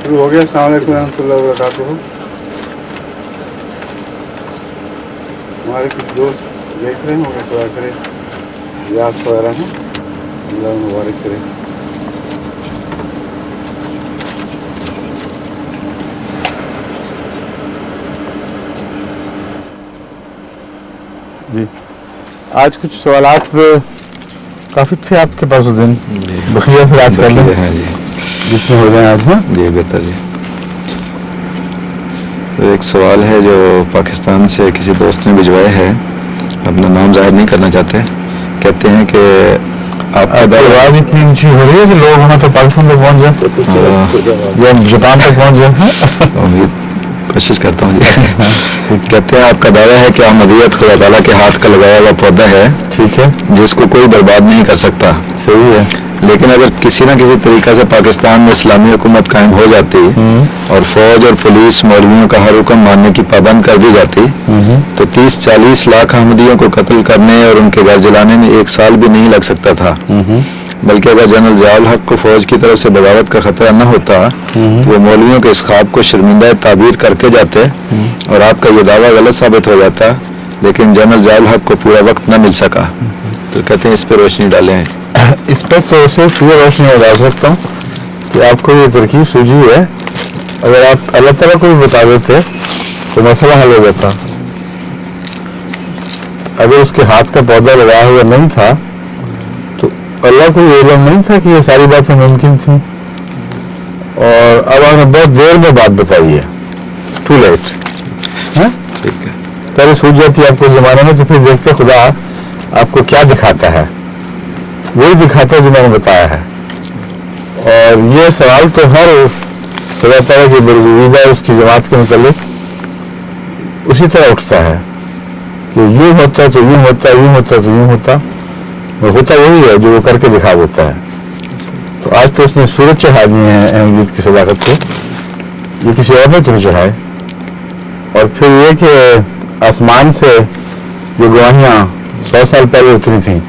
شروع ہو گیا. السلام علیکم ورحمۃ اللہ وبرکاتہ. ہمارے کچھ دوست دیکھ رہے ہوں گے دعا کرے ریاض وغیرہ ہیں, اللہ مبارک کرے. جی آج کچھ سوالات کافی تھے آپ کے پاس اس دن, بقیہ پھر آج کر لیں جتنے ہو جائیں آج. ہاں جی بہتر جی. تو ایک سوال ہے جو پاکستان سے کسی دوست نے بھجوایا ہے, اپنا نام ظاہر نہیں کرنا چاہتے. کہتے ہیں کہ آپ کا آواز اتنی اونچی ہو رہی ہے کہ لوگ وہاں تو پاکستان تک پہنچ جائیں یا جاپان تک پہنچ جائیں. امید کوشش کرتا ہوں جی. کہتے ہیں آپ کا دعویٰ ہے کہ احمدیت خدا تعالیٰ کے ہاتھ کا لگایا ہوا پودا ہے, ٹھیک ہے, جس کو کوئی برباد نہیں کر سکتا. صحیح ہے. لیکن اگر کسی نہ کسی طریقہ سے پاکستان میں اسلامی حکومت قائم ہو جاتی اور فوج اور پولیس مولویوں کا ہر حکم ماننے کی پابند کر دی جاتی تو 30-40 لاکھ احمدیوں کو قتل کرنے اور ان کے گھر جلانے میں 1 سال بھی نہیں لگ سکتا تھا. بلکہ اگر جنرل ضیاء الحق کو فوج کی طرف سے بغاوت کا خطرہ نہ ہوتا تو وہ مولویوں کے اس خواب کو شرمندہ تعبیر کر کے جاتے اور آپ کا یہ دعویٰ غلط ثابت ہو جاتا. لیکن جنرل ضیاء الحق کو پورا وقت نہ مل سکا. تو کہتے ہیں اس پہ روشنی ڈالیں. اس پر تو صرف یہ روشنی ڈال سکتا ہوں کہ آپ کو یہ ترکیب سوجی ہے. اگر آپ اللہ تعالیٰ کو بھی بتا دیتے تو مسئلہ حل ہو جاتا. اگر اس کے ہاتھ کا پودا لگایا ہوا نہیں تھا تو اللہ کو یہ علم نہیں تھا کہ یہ ساری باتیں ممکن تھیں, اور اب آپ نے بہت دیر میں بات بتائی ہے. Too late. ٹھیک ہے, پہلے سوچ جاتی آپ کو زمانے میں, تو پھر دیکھتے خدا آپ کو کیا دکھاتا ہے. وہی دکھاتا ہے جو میں نے بتایا ہے. اور یہ سوال تو ہر خدا تعالیٰ کی برگزیدہ اس کی جماعت کے متعلق اسی طرح اٹھتا ہے کہ یوں ہوتا تو یوں ہوتا, یوں ہوتا تو یوں ہوتا. وہ ہوتا وہی ہے جو وہ کر کے دکھا دیتا ہے. تو آج تو اس نے سورج چڑھا دیے ہیں احمدیت کی صداقت کو, یہ کسی اور نے تو نہیں چڑھائے. اور پھر یہ کہ آسمان سے جو گواہیاں 100 سال پہلے اتری تھیں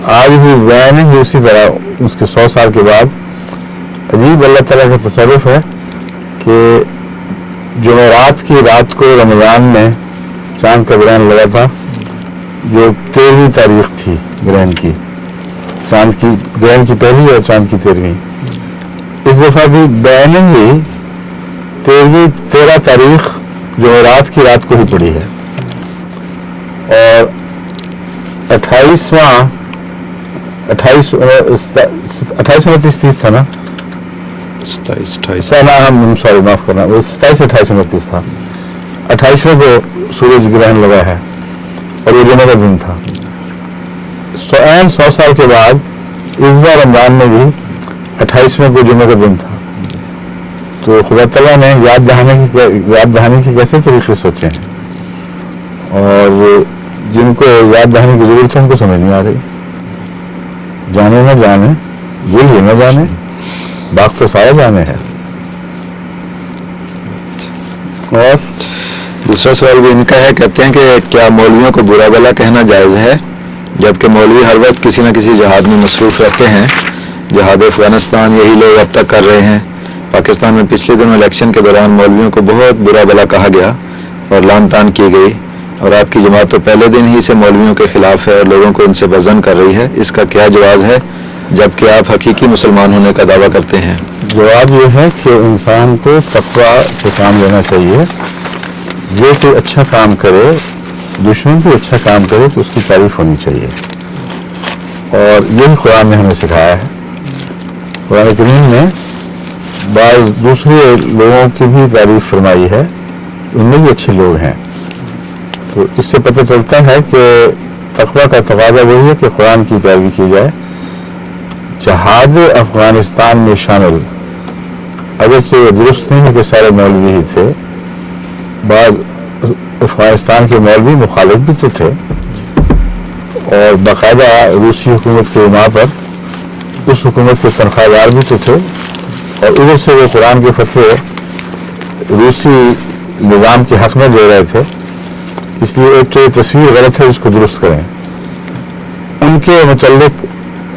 آج بھی بیان ہی اسی طرح اس کے 100 سال کے بعد. عجیب اللہ تعالیٰ کا تصرف ہے کہ جمعرات کی رات کو رمضان میں چاند کا گرہن لگا تھا, جو 13ویں تاریخ تھی گرہن کی, چاند کی گرہن کی پہلی اور چاند کی 13ویں. اس دفعہ بھی بیان ہی 13 تاریخ جمعرات کی رات کو ہی پڑی ہے. اور 28-29 تھا نا, 27-28 سوری معاف کرنا, وہ 27-28-29 تھا. 28ویں کو سورج گرہن لگا ہے اور وہ جمعہ کا دن تھا. 100 سال کے بعد اس بار رمضان میں بھی 28ویں کو جمعہ کا دن تھا. تو خدا تعالیٰ نے یاد دہانے کے کیسے طریقے سوچے ہیں, اور جن کو یاد دہانے کی ضرورت ہے ان کو سمجھ نہیں آ رہی. جانے نہ جانے, بھول ہی نہ جانے, باق تو سارا جانے ہے. اور دوسرا سوال بھی ان کا ہے. کہتے ہیں کہ کیا مولویوں کو برا بھلا کہنا جائز ہے, جبکہ مولوی ہر وقت کسی نہ کسی جہاد میں مصروف رہتے ہیں. جہاد افغانستان یہی لوگ اب تک کر رہے ہیں. پاکستان میں پچھلے دنوں الیکشن کے دوران مولویوں کو بہت برا بھلا کہا گیا اور لعن طعن کی گئی, اور آپ کی جماعت تو پہلے دن ہی سے مولویوں کے خلاف ہے اور لوگوں کو ان سے وزن کر رہی ہے. اس کا کیا جواز ہے جبکہ آپ حقیقی مسلمان ہونے کا دعویٰ کرتے ہیں؟ جواب یہ ہے کہ انسان کو تقویٰ سے کام لینا چاہیے. جو کوئی اچھا کام کرے, دشمن بھی اچھا کام کرے تو اس کی تعریف ہونی چاہیے, اور یہی قرآن نے ہمیں سکھایا ہے. قرآن کریم نے بعض دوسرے لوگوں کی بھی تعریف فرمائی ہے, ان میں بھی اچھے لوگ ہیں. تو اس سے پتہ چلتا ہے کہ تقویٰ کا تقاضا وہی ہے کہ قرآن کی پیروی کی جائے. جہاد افغانستان میں شامل اگرچہ یہ درست نہیں ہے کہ سارے مولوی ہی تھے, بعض افغانستان کے مولوی مخالف بھی تو تھے, اور باقاعدہ روسی حکومت کے علماء پر اس حکومت کے تنخواہ دار بھی تو تھے, اور ادھر سے وہ قرآن کے فتوے روسی نظام کے حق میں دے رہے تھے. اس لیے ایک تو یہ تصویر غلط ہے, اس کو درست کریں. ان کے متعلق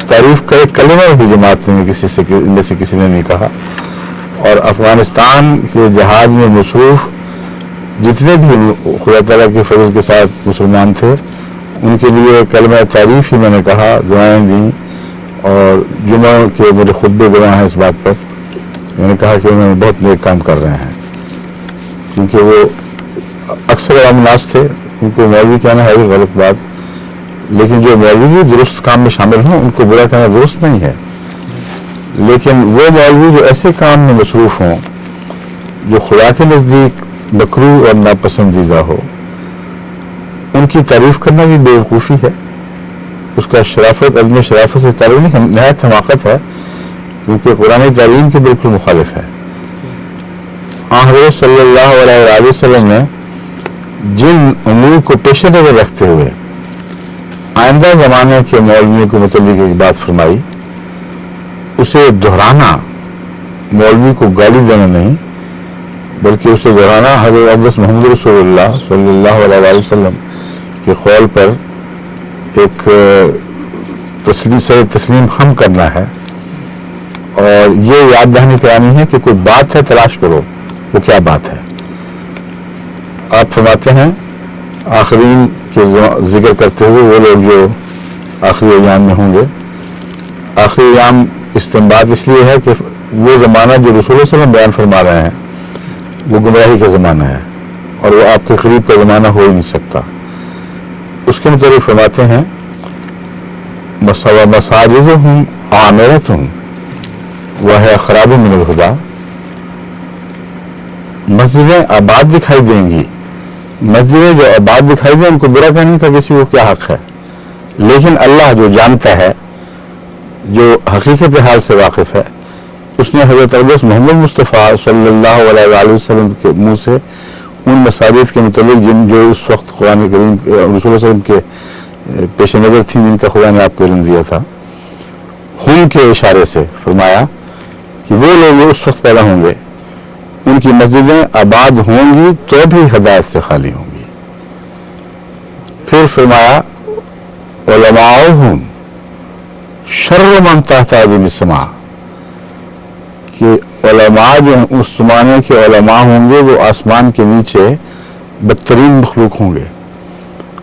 تعریف کا ایک کلمہ بھی جماعت نے کسی سے ان میں سے کسی نے نہیں کہا, اور افغانستان کے جہاد میں مصروف جتنے بھی خدا تعالیٰ کے فضل کے ساتھ مسلمان تھے ان کے لیے کلمہ تعریف ہی میں نے کہا، دعائیں دیں، اور جمعہ کے میرے خطبے گواہ ہیں اس بات پر. میں نے کہا کہ انہوں نے بہت نیک کام کر رہے ہیں، کیونکہ وہ اکثر عام ناس تھے. کیونکہ مولوی کہنا ہے غلط بات، لیکن جو مولوی درست کام میں شامل ہوں ان کو برا کہنا درست نہیں ہے. لیکن وہ مولوی جو ایسے کام میں مصروف ہوں جو خدا کے نزدیک مکروہ اور ناپسندیدہ ہو، ان کی تعریف کرنا بھی بے وقوفی ہے. اس کا شرافت عدم شرافت سے تعلق نہیں، نہایت حماقت ہے، کیونکہ قرآن تعلیم کے بالکل مخالف ہے. حضرت صلی اللہ علیہ وسلم نے جن امور کو پیش نظر رکھتے ہوئے آئندہ زمانے کے مولویوں کو متعلق ایک بات فرمائی، اسے دہرانا مولوی کو گالی دینا نہیں، بلکہ اسے دہرانا حضرت اقدس محمد رسول اللہ صلی اللہ علیہ وسلم کے قول پر ایک تسلیم خم کرنا ہے. اور یہ یاد دہانی کرانی ہے کہ کوئی بات ہے تلاش کرو، وہ کیا بات ہے. آپ فرماتے ہیں آخرین کے ذکر کرتے ہوئے وہ لوگ جو آخری ایام میں ہوں گے. آخری ایام استنباط اس لیے ہے کہ وہ زمانہ جو رسول اللہ علیہ وسلم بیان فرما رہے ہیں وہ گمراہی کا زمانہ ہے، اور وہ آپ کے قریب کا زمانہ ہو ہی نہیں سکتا. اس کے متعلق فرماتے ہیں مساجدہم عامرتہم وہی خراب من الہدی. مسجدیں آباد دکھائی دیں گی، مسجدیں جو آباد دکھائی دیں ان کو برا کہنے کا کسی کو کیا حق ہے، لیکن اللہ جو جانتا ہے، جو حقیقت حال سے واقف ہے، اس نے حضرت اقدس محمد مصطفیٰ صلی اللہ علیہ وسلم کے منہ سے ان مساجد کے متعلق جو اس وقت قرآن کریم رسول اللہ علیہ وسلم کے پیش نظر تھیں، جن کا خدا نے آپ کو علم دیا تھا، ہم کے اشارے سے فرمایا کہ وہ لوگ جو اس وقت پیدا ہوں گے ان کی مسجدیں آباد ہوں گی تو بھی ہدایت سے خالی ہوں گی. پھر فرمایا علماؤہم شر من تحت ادیم السماء، کہ علماء جو اس زمانے کے علماء ہوں گے وہ آسمان کے نیچے بدترین مخلوق ہوں گے.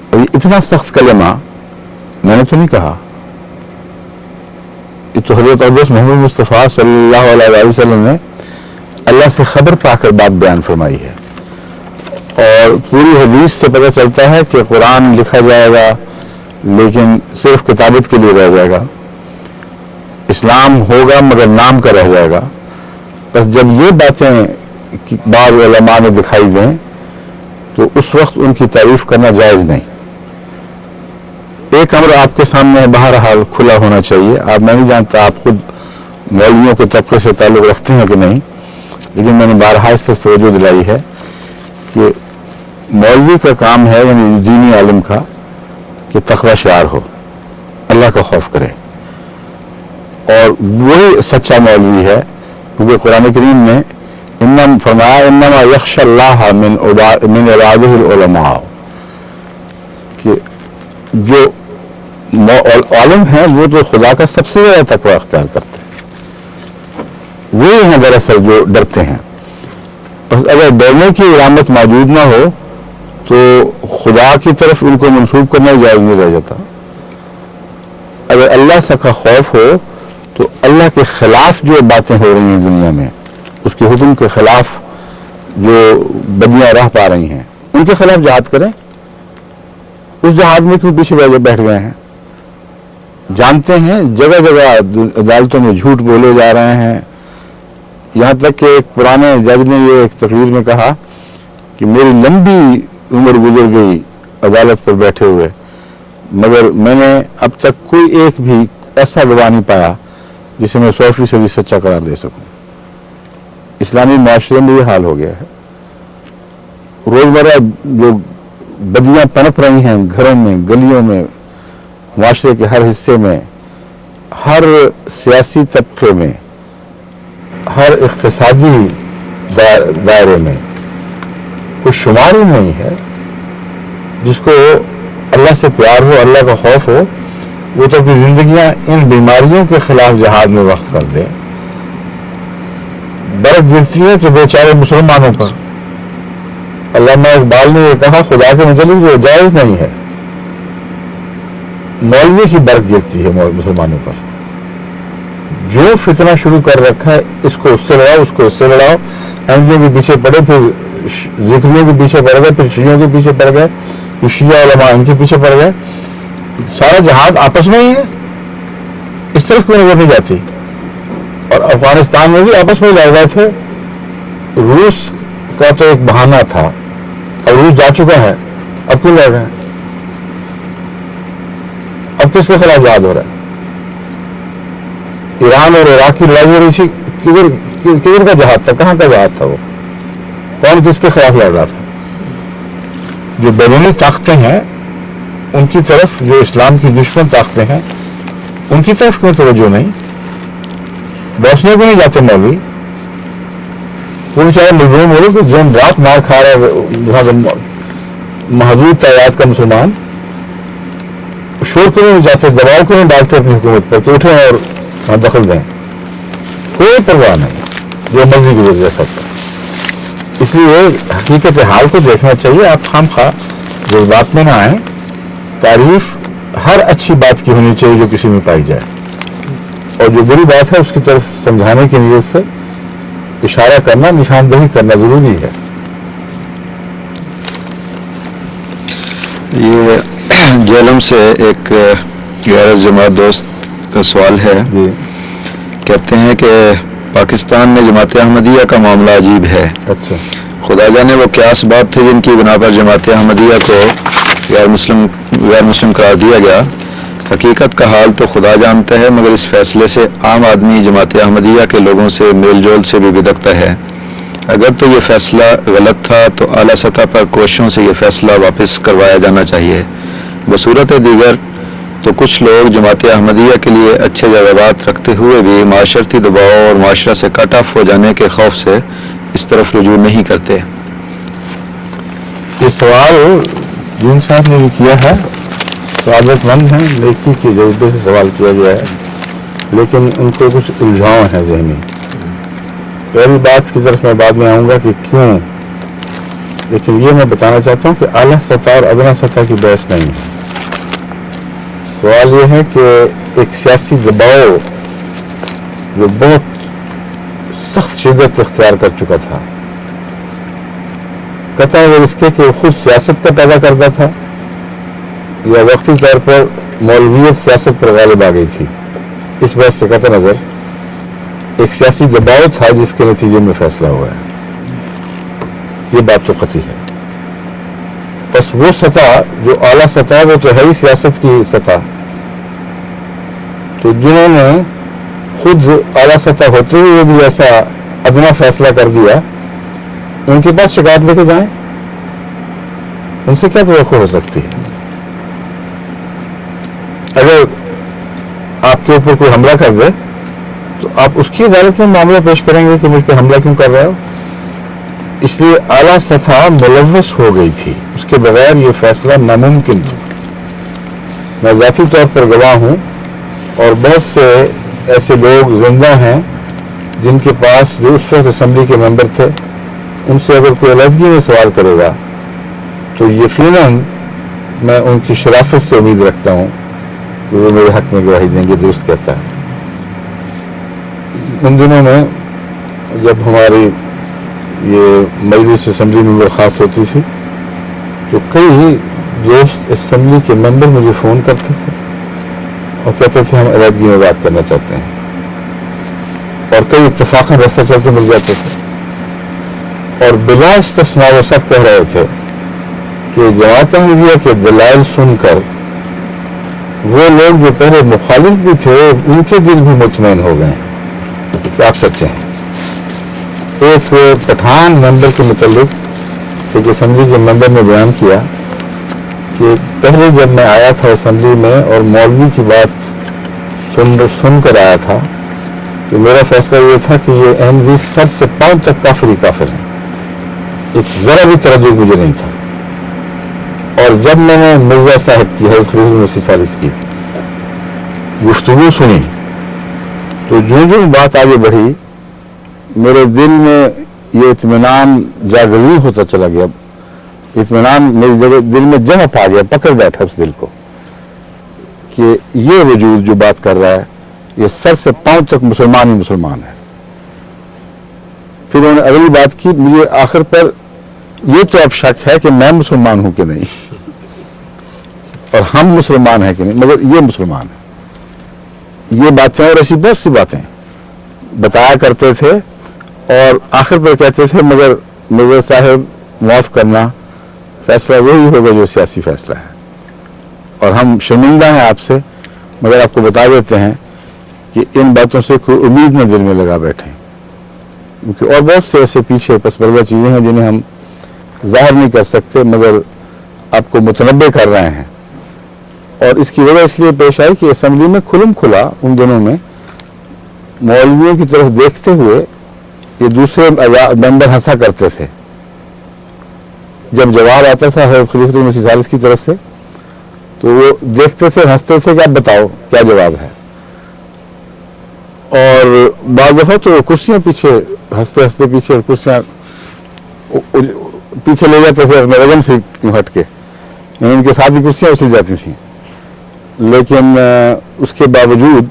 اور یہ اتنا سخت کلمہ میں نے تو نہیں کہا، یہ تو حضرت اقدس محمد مصطفیٰ صلی اللہ علیہ وسلم نے اللہ سے خبر پا کر بات بیان فرمائی ہے. اور پوری حدیث سے پتہ چلتا ہے کہ قرآن لکھا جائے گا لیکن صرف کتابت کے لیے رہ جائے گا، اسلام ہوگا مگر نام کا رہ جائے گا. بس جب یہ باتیں بعض علماء نے دکھائی دیں تو اس وقت ان کی تعریف کرنا جائز نہیں. ایک امر آپ کے سامنے بہرحال کھلا ہونا چاہیے. آپ میں نہیں جانتا آپ خود مولویوں کے طبقے سے تعلق رکھتے ہیں کہ نہیں، لیکن میں نے بارہا اس طرف توجہ دلائی ہے کہ مولوی کا کام ہے، یعنی دینی عالم کا، کہ تقوی شعار ہو، اللہ کا خوف کرے. اور وہی سچا مولوی ہے، کیونکہ قرآن کریم نے فرمایا انما یخشی اللہ من عبادہ العلماء، کہ جو عالم ہیں وہ تو خدا کا سب سے زیادہ تقوی اختیار کرتے ہیں، وہی ہیں دراصل جو ڈرتے ہیں. بس اگر ڈرنے کی علامت موجود نہ ہو تو خدا کی طرف ان کو منسوب کرنا جائز نہیں رہ جاتا. اگر اللہ سے کا خوف ہو تو اللہ کے خلاف جو باتیں ہو رہی ہیں دنیا میں، اس کے حکم کے خلاف جو بدیاں راہ پا رہی ہیں، ان کے خلاف جہاد کریں. اس جہاد میں کیوں پیچھے بیٹھ گئے ہیں؟ جانتے ہیں جگہ جگہ عدالتوں میں جھوٹ بولے جا رہے ہیں. یہاں تک کہ ایک پرانے جج نے یہ ایک تقریر میں کہا کہ میری لمبی عمر گزر گئی عدالت پر بیٹھے ہوئے، مگر میں نے اب تک کوئی ایک بھی ایسا گواہ نہیں پایا جسے میں 100% سچا قرار دے سکوں. اسلامی معاشرے میں یہ حال ہو گیا ہے. روزمرہ جو بدیاں پنپ رہی ہیں گھروں میں، گلیوں میں، معاشرے کے ہر حصے میں، ہر سیاسی طبقے میں، ہر اقتصادی دائرے میں کوئی شمار ہی نہیں ہے جس کو اللہ سے پیار ہو، اللہ کا خوف ہو، وہ تو اپنی زندگیاں ان بیماریوں کے خلاف جہاد میں وقت کر دے. برف گرتی ہے تو بیچارے مسلمانوں پر. علامہ اقبال نے یہ کہا خدا کے متعلق جو جائز نہیں ہے. مولوی کی برف گرتی ہے مسلمانوں پر. جو فتنہ شروع کر رکھا ہے اس کو اس سے لڑاؤ, اس کو اس سے لڑاؤ. احمدیوں کے پیچھے پڑے, پھر ذکریوں کے پیچھے پڑ گئے, پھر شیعوں کے پیچھے پڑ گئے, پھر شیعہ علماء ان کے پیچھے پڑ گئے. سارا جہاد آپس میں ہی ہے, اس طرف کوئی نظر نہیں جاتی. اور افغانستان میں بھی آپس میں لڑ رہے تھے. روس کا تو ایک بہانہ تھا, اب روس جا چکا ہے, اب کیوں لڑ رہے ہیں؟ اب کس کے خلاف جہاد ہو رہا ہے؟ ایران اور عراق کی لڑائی ہو رہی تھی, کدھر کا جہاد تھا, کہاں کا جہاد تھا وہ؟ کون کس کے خلاف لڑ رہا تھا؟ جو بیرونی طاقتیں ہیں ان کی طرف, جو اسلام کی دشمن طاقتیں ہیں ان کی طرف کوئی توجہ نہیں. بیٹھنے کو نہیں جاتے مولوی. وہ بیچارے مظلوم ہو کہ دن رات مار کھا رہا ہے محدود تعداد کا مسلمان. شور کو نہیں جاتے, دباؤ کو نہیں ڈالتے اپنی حکومت پر کہ اٹھیں اور دخل دیں. کوئی پرواہ نہیں, جو مرضی گزر جا سکتا. اس لیے حقیقت حال کو دیکھنا چاہیے. آپ خام خواہ جذبات میں نہ آئیں. تعریف ہر اچھی بات کی ہونی چاہیے جو کسی میں پائی جائے, اور جو بری بات ہے اس کی طرف سمجھانے کی نیت سے اشارہ کرنا, نشاندہی کرنا ضروری ہے. یہ جہلم سے ایک غیر جماعت دوست کا سوال ہے. جی. کہتے ہیں کہ پاکستان میں جماعت احمدیہ کا معاملہ عجیب ہے. اچھا. خدا جانے وہ کیا اسباب تھے جن کی بنا پر جماعت احمدیہ کو غیر مسلم قرار دیا گیا. حقیقت کا حال تو خدا جانتا ہے, مگر اس فیصلے سے عام آدمی جماعت احمدیہ کے لوگوں سے میل جول سے بھی بدکتا ہے. اگر تو یہ فیصلہ غلط تھا تو اعلیٰ سطح پر کوششوں سے یہ فیصلہ واپس کروایا جانا چاہیے. بصورت دیگر تو کچھ لوگ جماعت احمدیہ کے لیے اچھے جذبات رکھتے ہوئے بھی معاشرتی دباؤ اور معاشرہ سے کٹ آف ہو جانے کے خوف سے اس طرف رجوع نہیں کرتے. یہ سوال جن صاحب نے بھی کیا ہے سعادت مند ہیں, نیکی کے جذبے سے سوال کیا گیا ہے, لیکن ان کو کچھ الجھاؤ ہیں ذہنی. پہلی بات کی طرف میں بعد میں آؤں گا کہ کیوں, لیکن یہ میں بتانا چاہتا ہوں کہ اعلیٰ سطح اور ادنا سطح کی بحث نہیں ہے. سوال یہ ہے کہ ایک سیاسی دباؤ جو بہت سخت شدت اختیار کر چکا تھا, قطع اگر اس کے کہ خود سیاست کا پیدا کرتا تھا یا وقتی طور پر مولویت سیاست پر غالب آ گئی تھی, اس بات سے قطع نظر ایک سیاسی دباؤ تھا جس کے نتیجے میں فیصلہ ہوا ہے. یہ بات تو قطعی ہے. بس وہ سطح جو اعلیٰ سطح وہ تو ہے ہی سیاست کی سطح, تو جنہوں نے خود اعلیٰ سطح ہوتے ہوئے بھی ایسا ادنا فیصلہ کر دیا, ان کے پاس شکایت لے کے جائیں. ان سے کیا توقع ہو سکتی ہے؟ اگر آپ کے اوپر کوئی حملہ کر دے تو آپ اس کی عدالت میں معاملہ پیش کریں گے کہ مجھ پہ حملہ کیوں کر رہے ہو. اس لیے اعلیٰ سطح ملوث ہو گئی تھی, اس کے بغیر یہ فیصلہ ناممکن تھا. میں ذاتی طور پر گواہ ہوں, اور بہت سے ایسے لوگ زندہ ہیں جن کے پاس جو اس وقت اسمبلی کے ممبر تھے, ان سے اگر کوئی علیحدگی میں سوال کرے گا تو یقیناً میں ان کی شرافت سے امید رکھتا ہوں کہ وہ میرے حق میں گواہی دیں گے. درست کہتا ہے. ان دنوں میں جب ہماری یہ مجلس اسمبلی میں برخاست ہوتی تھی تو کئی دوست اسمبلی کے ممبر مجھے فون کرتے تھے اور کہتے تھے ہم علیحدگی میں بات کرنا چاہتے ہیں, اور کئی اتفاقاً راستہ چلتے مل جاتے تھے. اور بلا استثناء وہ سب کہہ رہے تھے کہ جماعت احمدیہ کے دلائل سن کر وہ لوگ جو پہلے مخالف بھی تھے ان کے دل بھی مطمئن ہو گئے کہ آپ سچے ہیں. ایک پٹھان ممبر کے متعلق ایک اسمبلی کے ممبر نے بیان کیا کہ پہلے جب میں آیا تھا اسمبلی میں اور مولوی کی بات سن کر آیا تھا تو میرا فیصلہ یہ تھا کہ یہ احمدی سر سے پاؤں تک کافر ہی کافر ہیں. ایک ذرا بھی تردد مجھے نہیں تھا. اور جب میں نے مرزا صاحب کی حضرت روح مسیح ثالث کی گفتگو سنی تو جو بات آگے بڑھی میرے دل میں یہ اطمینان جاگزی ہوتا چلا گیا، اطمینان میرے دل میں جمع پا گیا، پکڑ بیٹھا اس دل کو کہ یہ وجود جو بات کر رہا ہے یہ سر سے پاؤں تک مسلمان ہی مسلمان ہے۔ پھر انہوں نے اگلی بات کی، مجھے آخر پر یہ تو اب شک ہے کہ میں مسلمان ہوں کہ نہیں اور ہم مسلمان ہیں کہ نہیں، مگر یہ مسلمان ہے۔ یہ باتیں اور ایسی بہت سی باتیں بتایا کرتے تھے اور آخر پر کہتے تھے مگر مرزا صاحب معاف کرنا، فیصلہ وہی ہوگا جو سیاسی فیصلہ ہے، اور ہم شرمندہ ہیں آپ سے، مگر آپ کو بتا دیتے ہیں کہ ان باتوں سے کوئی امید نہ دل میں لگا بیٹھیں، کیونکہ اور بہت سے ایسے پیچھے پس پردہ چیزیں ہیں جنہیں ہم ظاہر نہیں کر سکتے مگر آپ کو متنبع کر رہے ہیں۔ اور اس کی وجہ اس لیے پیش آئی کہ اسمبلی میں کھلم کھلا ان دنوں میں مولویوں کی طرف دیکھتے ہوئے یہ دوسرے ممبر ہنسا کرتے تھے، جب جواب آتا تھا حضرت خلیفۃ المسیح ثالث کی طرف سے تو وہ دیکھتے تھے، ہنستے تھے کہ آپ بتاؤ کیا جواب ہے، اور بعض دفعہ تو کرسیاں پیچھے ہنستے ہنستے پیچھے اور کرسیاں پیچھے لے جاتے تھے اپنے وزن سے ہٹ کے، ان کے ساتھ ہی کرسیاں اچھل جاتی تھیں، لیکن اس کے باوجود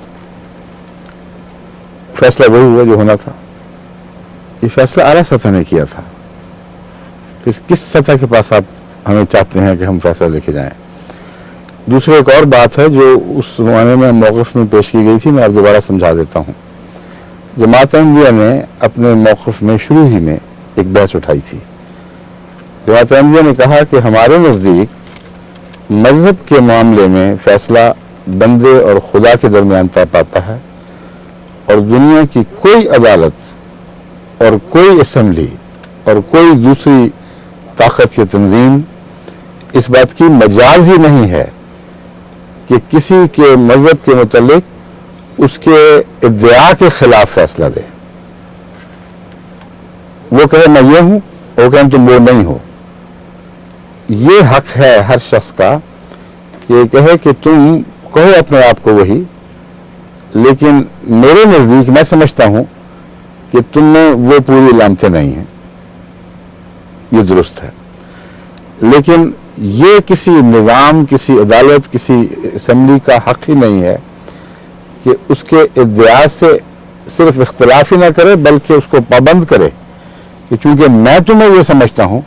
فیصلہ وہی ہوا جو ہونا تھا۔ یہ فیصلہ اعلیٰ سطح نے کیا تھا، پھر کس سطح کے پاس آپ ہمیں چاہتے ہیں کہ ہم فیصلہ لے کے جائیں۔ دوسری ایک اور بات ہے جو اس زمانے میں موقف میں پیش کی گئی تھی، میں آپ دوبارہ سمجھا دیتا ہوں۔ جماعت احمدیہ نے اپنے موقف میں شروع ہی میں ایک بحث اٹھائی تھی۔ جماعت احمدیہ نے کہا کہ ہمارے نزدیک مذہب کے معاملے میں فیصلہ بندے اور خدا کے درمیان طے پاتا ہے، اور دنیا کی کوئی عدالت اور کوئی اسمبلی اور کوئی دوسری طاقت یا تنظیم اس بات کی مجاز ہی نہیں ہے کہ کسی کے مذہب کے متعلق اس کے ادعا کے خلاف فیصلہ دے۔ وہ کہے میں یہ ہوں، وہ کہیں تم وہ نہیں ہو۔ یہ حق ہے ہر شخص کا کہ کہے کہ تم کہو اپنے آپ کو وہی، لیکن میرے نزدیک میں سمجھتا ہوں کہ تم میں وہ پوری علامتیں نہیں ہیں، یہ درست ہے۔ لیکن یہ کسی نظام، کسی عدالت، کسی اسمبلی کا حق ہی نہیں ہے کہ اس کے ادعا سے صرف اختلاف ہی نہ کرے بلکہ اس کو پابند کرے کہ چونکہ میں تمہیں یہ سمجھتا ہوں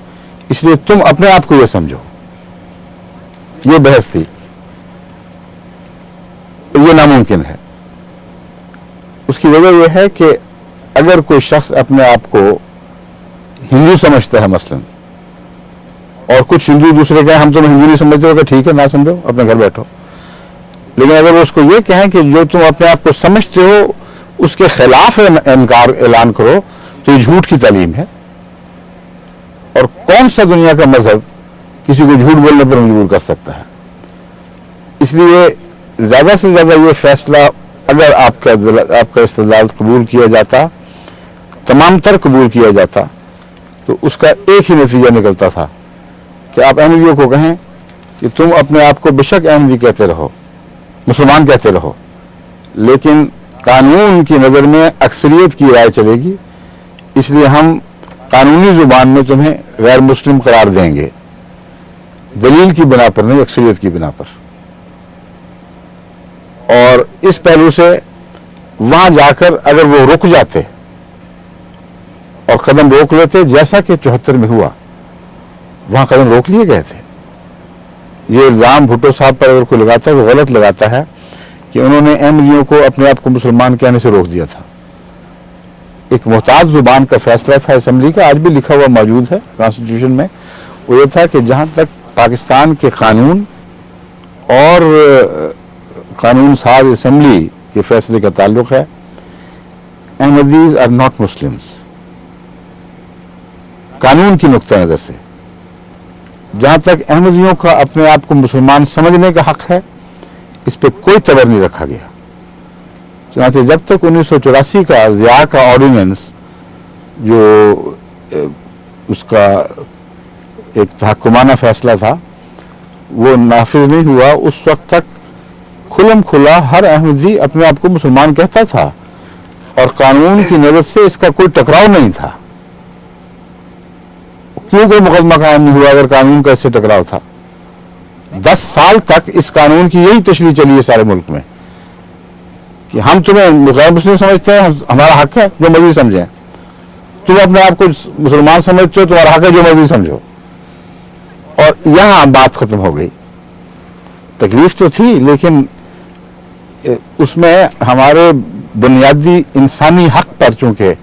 اس لیے تم اپنے آپ کو یہ سمجھو۔ یہ بحث تھی، یہ ناممکن ہے۔ اس کی وجہ یہ ہے کہ اگر کوئی شخص اپنے آپ کو ہندو سمجھتا ہے مثلاً، اور کچھ ہندو دوسرے کہیں ہم تم ہندو نہیں سمجھتے ہو کہ ٹھیک ہے نہ سمجھو، اپنے گھر بیٹھو، لیکن اگر وہ اس کو یہ کہیں کہ جو تم اپنے آپ کو سمجھتے ہو اس کے خلاف انکار اعلان کرو تو یہ جھوٹ کی تعلیم ہے۔ اور کون سا دنیا کا مذہب کسی کو جھوٹ بولنے پر مجبور کر سکتا ہے؟ اس لیے زیادہ سے زیادہ یہ فیصلہ اگر آپ کا استدلال قبول کیا جاتا، تمام تر قبول کیا جاتا، تو اس کا ایک ہی نتیجہ نکلتا تھا کہ آپ احمدیوں کو کہیں کہ تم اپنے آپ کو بے شک احمدی کہتے رہو، مسلمان کہتے رہو، لیکن قانون کی نظر میں اکثریت کی رائے چلے گی، اس لیے ہم قانونی زبان میں تمہیں غیر مسلم قرار دیں گے، دلیل کی بنا پر نہیں، اکثریت کی بنا پر۔ اور اس پہلو سے وہاں جا کر اگر وہ رک جاتے اور قدم روک لیتے، جیسا کہ 74 میں ہوا، وہاں قدم روک لیے گئے تھے۔ یہ الزام بھٹو صاحب پر اگر کوئی لگاتا ہے وہ غلط لگاتا ہے کہ انہوں نے احمدیوں کو اپنے آپ کو مسلمان کہنے سے روک دیا تھا۔ ایک محتاط زبان کا فیصلہ تھا اسمبلی کا، آج بھی لکھا ہوا موجود ہے کانسٹیٹیوشن میں، وہ یہ تھا کہ جہاں تک پاکستان کے قانون اور قانون ساز اسمبلی کے فیصلے کا تعلق ہے، احمدیز آر ناٹ مسلمس۔ قانون کی نقطہ نظر سے جہاں تک احمدیوں کا اپنے آپ کو مسلمان سمجھنے کا حق ہے، اس پہ کوئی تبر نہیں رکھا گیا۔ چنانچہ جب تک 1984 کا ضیاء کا آرڈیننس جو اس کا ایک تحکمانہ فیصلہ تھا وہ نافذ نہیں ہوا، اس وقت تک کھلم کھلا ہر احمدی اپنے آپ کو مسلمان کہتا تھا، اور قانون کی نظر سے اس کا کوئی ٹکراؤ نہیں تھا. کیوں کوئی مقدمہ قائم نہیں ہوا اگر قانون کا اس سے ٹکراؤ تھا؟ 10 سال تک اس قانون کی یہی تشریح چلی ہے سارے ملک میں کہ ہم تمہیں غیر مسلم سمجھتے ہیں، ہمارا حق ہے جو مرضی سمجھیں. تم اپنے آپ کو مسلمان سمجھتے ہو، تمہارا حق ہے جو مرضی سمجھو. اور یہاں بات ختم ہو گئی. تکلیف تو تھی لیکن اس میں ہمارے بنیادی انسانی حق پر چونکہ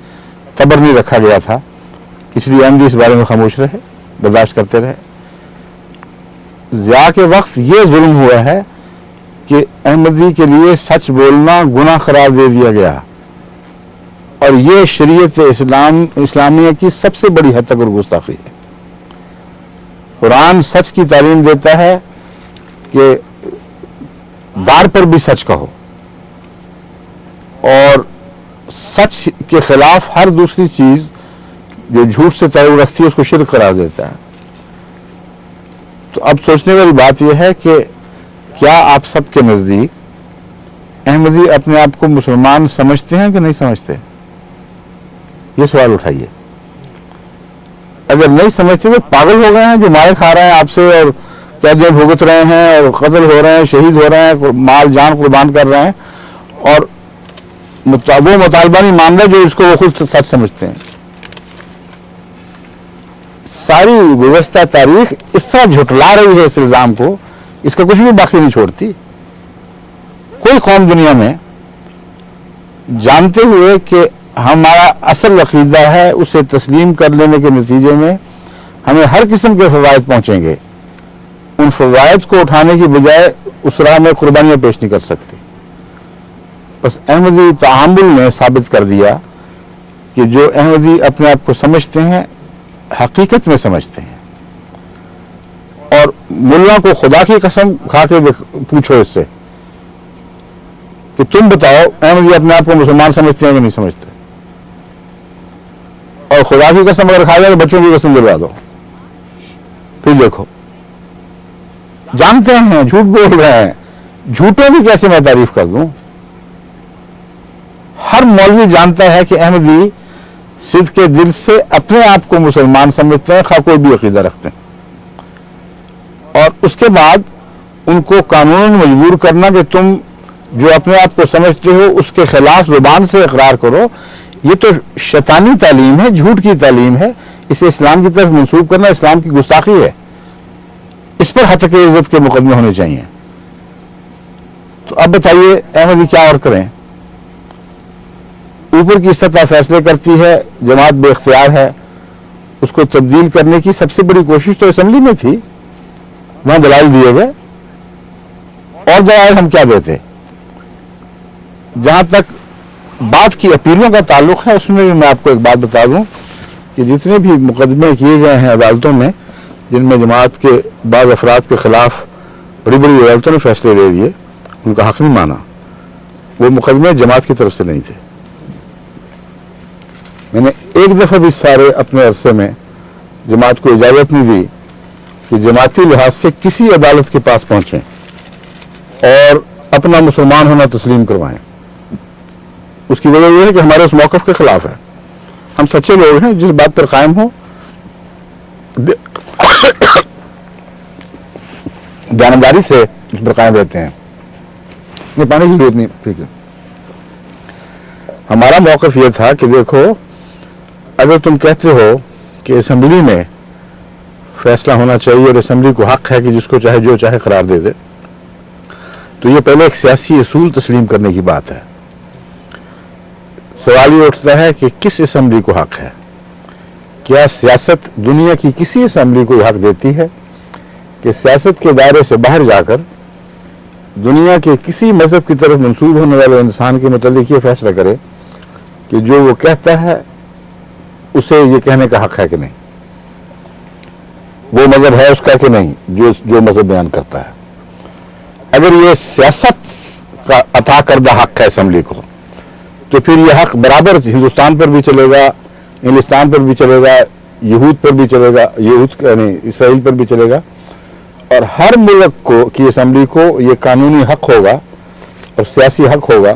تبر نہیں رکھا گیا تھا، اس لیے احمدی اس بارے میں خاموش رہے، برداشت کرتے رہے. ضیاء کے وقت یہ ظلم ہوا ہے کہ احمدی کے لیے سچ بولنا گناہ قرار دے دیا گیا، اور یہ شریعت اسلامیہ کی سب سے بڑی حد تک اور گستاخی ہے. قرآن سچ کی تعلیم دیتا ہے کہ دار پر بھی سچ کہو، اور سچ کے خلاف ہر دوسری چیز جو جھوٹ سے تعلق رکھتی ہے اس کو شرک قرار دیتا ہے. تو اب سوچنے والی بات یہ ہے کہ کیا آپ سب کے نزدیک احمدی اپنے آپ کو مسلمان سمجھتے ہیں کہ نہیں سمجھتے؟ یہ سوال اٹھائیے. اگر نہیں سمجھتے تو پاگل ہو گئے ہیں جو مارے کھا رہے ہیں آپ سے، اور قیدیں بھگت رہے ہیں، اور قتل ہو رہے ہیں، شہید ہو رہے ہیں، مال جان قربان کر رہے ہیں، اور وہ مطالبہ نہیں مان رہے جو اس کو وہ خود سچ سمجھتے ہیں. ساری گزشتہ تاریخ اس طرح جھٹلا رہی ہے اس الزام کو، اس کا کچھ بھی باقی نہیں چھوڑتی. کوئی قوم دنیا میں جانتے ہوئے کہ ہمارا اصل عقیدہ ہے اسے تسلیم کر لینے کے نتیجے میں ہمیں ہر قسم کے فوائد پہنچیں گے، ان فوائد کو اٹھانے کی بجائے اس راہ میں قربانیاں پیش نہیں کر سکتی. بس احمدی تعامل نے ثابت کر دیا کہ جو احمدی اپنے آپ کو سمجھتے ہیں حقیقت میں سمجھتے ہیں. اور ملا کو خدا کی قسم کھا کے پوچھو اس سے کہ تم بتاؤ احمدی اپنے آپ کو مسلمان سمجھتے ہیں کہ نہیں سمجھتے؟ اور خدا کی قسم اگر کھا جائے تو بچوں کی قسم دلوا دو، پھر دیکھو. جانتے ہیں جھوٹ بول رہے ہیں، جھوٹوں کی کیسے میں تعریف کر دوں؟ ہر مولوی جانتا ہے کہ احمدی صدق کے دل سے اپنے آپ کو مسلمان سمجھتے ہیں، خواہ کوئی بھی عقیدہ رکھتے ہیں. اور اس کے بعد ان کو قانون مجبور کرنا کہ تم جو اپنے آپ کو سمجھتے ہو اس کے خلاف زبان سے اقرار کرو، یہ تو شیطانی تعلیم ہے، جھوٹ کی تعلیم ہے. اسے اسلام کی طرف منسوب کرنا اسلام کی گستاخی ہے. اس پر حتک عزت کے مقدمے ہونے چاہیے. تو اب بتائیے احمدی کیا اور کریں؟ اوپر کی سطح فیصلے کرتی ہے، جماعت بے اختیار ہے. اس کو تبدیل کرنے کی سب سے بڑی کوشش تو اسمبلی میں تھی، وہاں دلائل دیے گئے. اور دلائل ہم کیا دیتے؟ جہاں تک بات کی اپیلوں کا تعلق ہے اس میں بھی میں آپ کو ایک بات بتا دوں کہ جتنے بھی مقدمے کیے گئے ہیں عدالتوں میں، جن میں جماعت کے بعض افراد کے خلاف بڑی بڑی عدالتوں نے فیصلے دے دیے، ان کا حق نہیں مانا، وہ مقدمے جماعت کی طرف سے نہیں تھے. میں نے ایک دفعہ بھی سارے اپنے عرصے میں جماعت کو اجازت نہیں دی کہ جماعتی لحاظ سے کسی عدالت کے پاس پہنچیں اور اپنا مسلمان ہونا تسلیم کروائیں. اس کی وجہ یہ ہے کہ ہمارے اس موقف کے خلاف ہے. ہم سچے لوگ ہیں، جس بات پر قائم ہو دیانتداری سے اس پر قائم رہتے ہیں. یہ پانی کی ضرورت نہیں، ٹھیک ہے. ہمارا موقف یہ تھا کہ دیکھو، اگر تم کہتے ہو کہ اسمبلی میں فیصلہ ہونا چاہیے اور اسمبلی کو حق ہے کہ جس کو چاہے جو چاہے قرار دے دے، تو یہ پہلے ایک سیاسی اصول تسلیم کرنے کی بات ہے. سوال یہ اٹھتا ہے کہ کس اسمبلی کو حق ہے؟ کیا سیاست دنیا کی کسی اسمبلی کو حق دیتی ہے کہ سیاست کے دائرے سے باہر جا کر دنیا کے کسی مذہب کی طرف منسوب ہونے والے انسان کے متعلق یہ فیصلہ کرے کہ جو وہ کہتا ہے اسے یہ کہنے کا حق ہے کہ نہیں، وہ مذہب ہے اس کا کہ نہیں جو مذہب بیان کرتا ہے؟ اگر یہ سیاست کا عطا کردہ حق ہے اسمبلی کو، تو پھر یہ حق برابر ہندوستان پر بھی چلے گا، انگلستان پر بھی چلے گا، یہود پر بھی چلے گا، یعنی اسرائیل پر بھی چلے گا. اور ہر ملک کو کی اسمبلی کو یہ قانونی حق ہوگا اور سیاسی حق ہوگا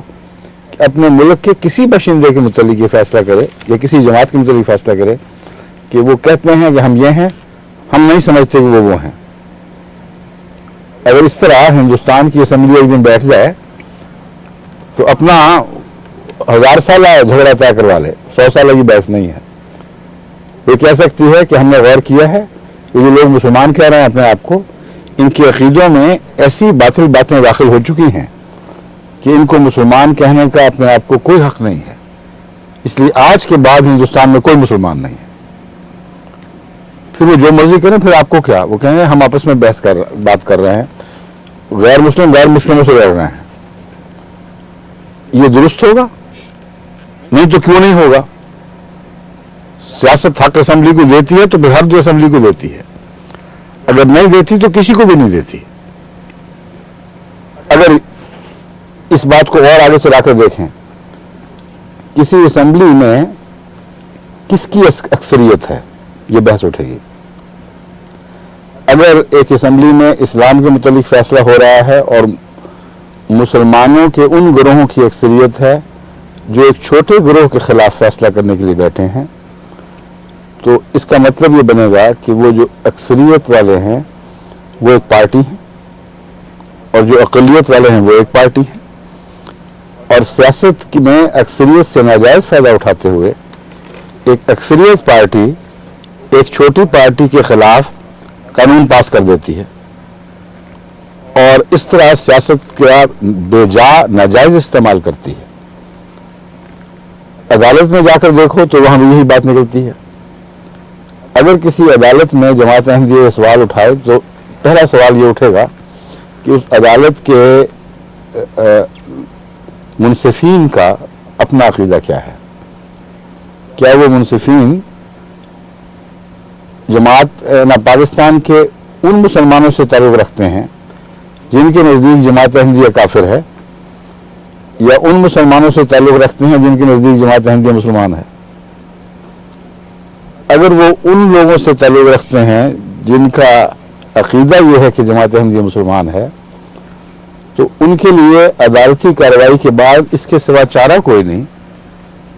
کہ اپنے ملک کے کسی باشندے کے متعلق یہ فیصلہ کرے یا کسی جماعت کے متعلق فیصلہ کرے کہ وہ کہتے ہیں کہ ہم یہ ہیں، ہم نہیں سمجھتے کہ وہ ہیں. اگر اس طرح ہندوستان کی اسمبلی ایک دن بیٹھ جائے تو اپنا 1000 سالہ جھگڑا طے کروا لے، 100 سالہ کی بحث نہیں ہے. یہ کہہ سکتی ہے کہ ہم نے غور کیا ہے کہ جو لوگ مسلمان کہہ رہے ہیں اپنے آپ کو، ان کے عقیدوں میں ایسی باطل باتیں داخل ہو چکی ہیں کہ ان کو مسلمان کہنے کا اپنے آپ کو کوئی حق نہیں ہے. اس لیے آج کے بعد ہندوستان میں کوئی مسلمان نہیں ہے. پھر وہ جو مرضی کریں، پھر آپ کو کیا؟ وہ کہیں گے ہم آپس میں بات کر رہے ہیں، غیر مسلموں سے لڑ رہے ہیں. یہ درست ہوگا؟ نہیں تو کیوں نہیں ہوگا؟ سیاست حق اسمبلی کو دیتی ہے تو پھر ہر جو اسمبلی کو دیتی ہے، اگر نہیں دیتی تو کسی کو بھی نہیں دیتی. اگر اس بات کو اور آگے چلا کر دیکھیں، کسی اسمبلی میں کس کی اکثریت ہے، یہ بحث اٹھے گی. اگر ایک اسمبلی میں اسلام کے متعلق فیصلہ ہو رہا ہے اور مسلمانوں کے ان گروہوں کی اکثریت ہے جو ایک چھوٹے گروہ کے خلاف فیصلہ کرنے کے لیے بیٹھے ہیں، تو اس کا مطلب یہ بنے گا کہ وہ جو اکثریت والے ہیں وہ ایک پارٹی ہیں اور جو اقلیت والے ہیں وہ ایک پارٹی ہیں. اور سیاست میں اکثریت سے ناجائز فائدہ اٹھاتے ہوئے ایک اکثریت پارٹی ایک چھوٹی پارٹی کے خلاف قانون پاس کر دیتی ہے، اور اس طرح سیاست کا بے جا ناجائز استعمال کرتی ہے. عدالت میں جا کر دیکھو تو وہاں بھی یہی بات نکلتی ہے. اگر کسی عدالت میں جماعت احمدیہ یہ سوال اٹھائے تو پہلا سوال یہ اٹھے گا کہ اس عدالت کے منصفین کا اپنا عقیدہ کیا ہے. کیا وہ منصفین جماعت پاکستان کے ان مسلمانوں سے تعلق رکھتے ہیں جن کے نزدیک جماعت احمدیہ کافر ہے، یا ان مسلمانوں سے تعلق رکھتے ہیں جن کے نزدیک جماعت احمدیہ مسلمان ہے؟ اگر وہ ان لوگوں سے تعلق رکھتے ہیں جن کا عقیدہ یہ ہے کہ جماعت احمدیہ مسلمان ہے، تو ان کے لیے عدالتی کارروائی کے بعد اس کے سوا چارہ کوئی نہیں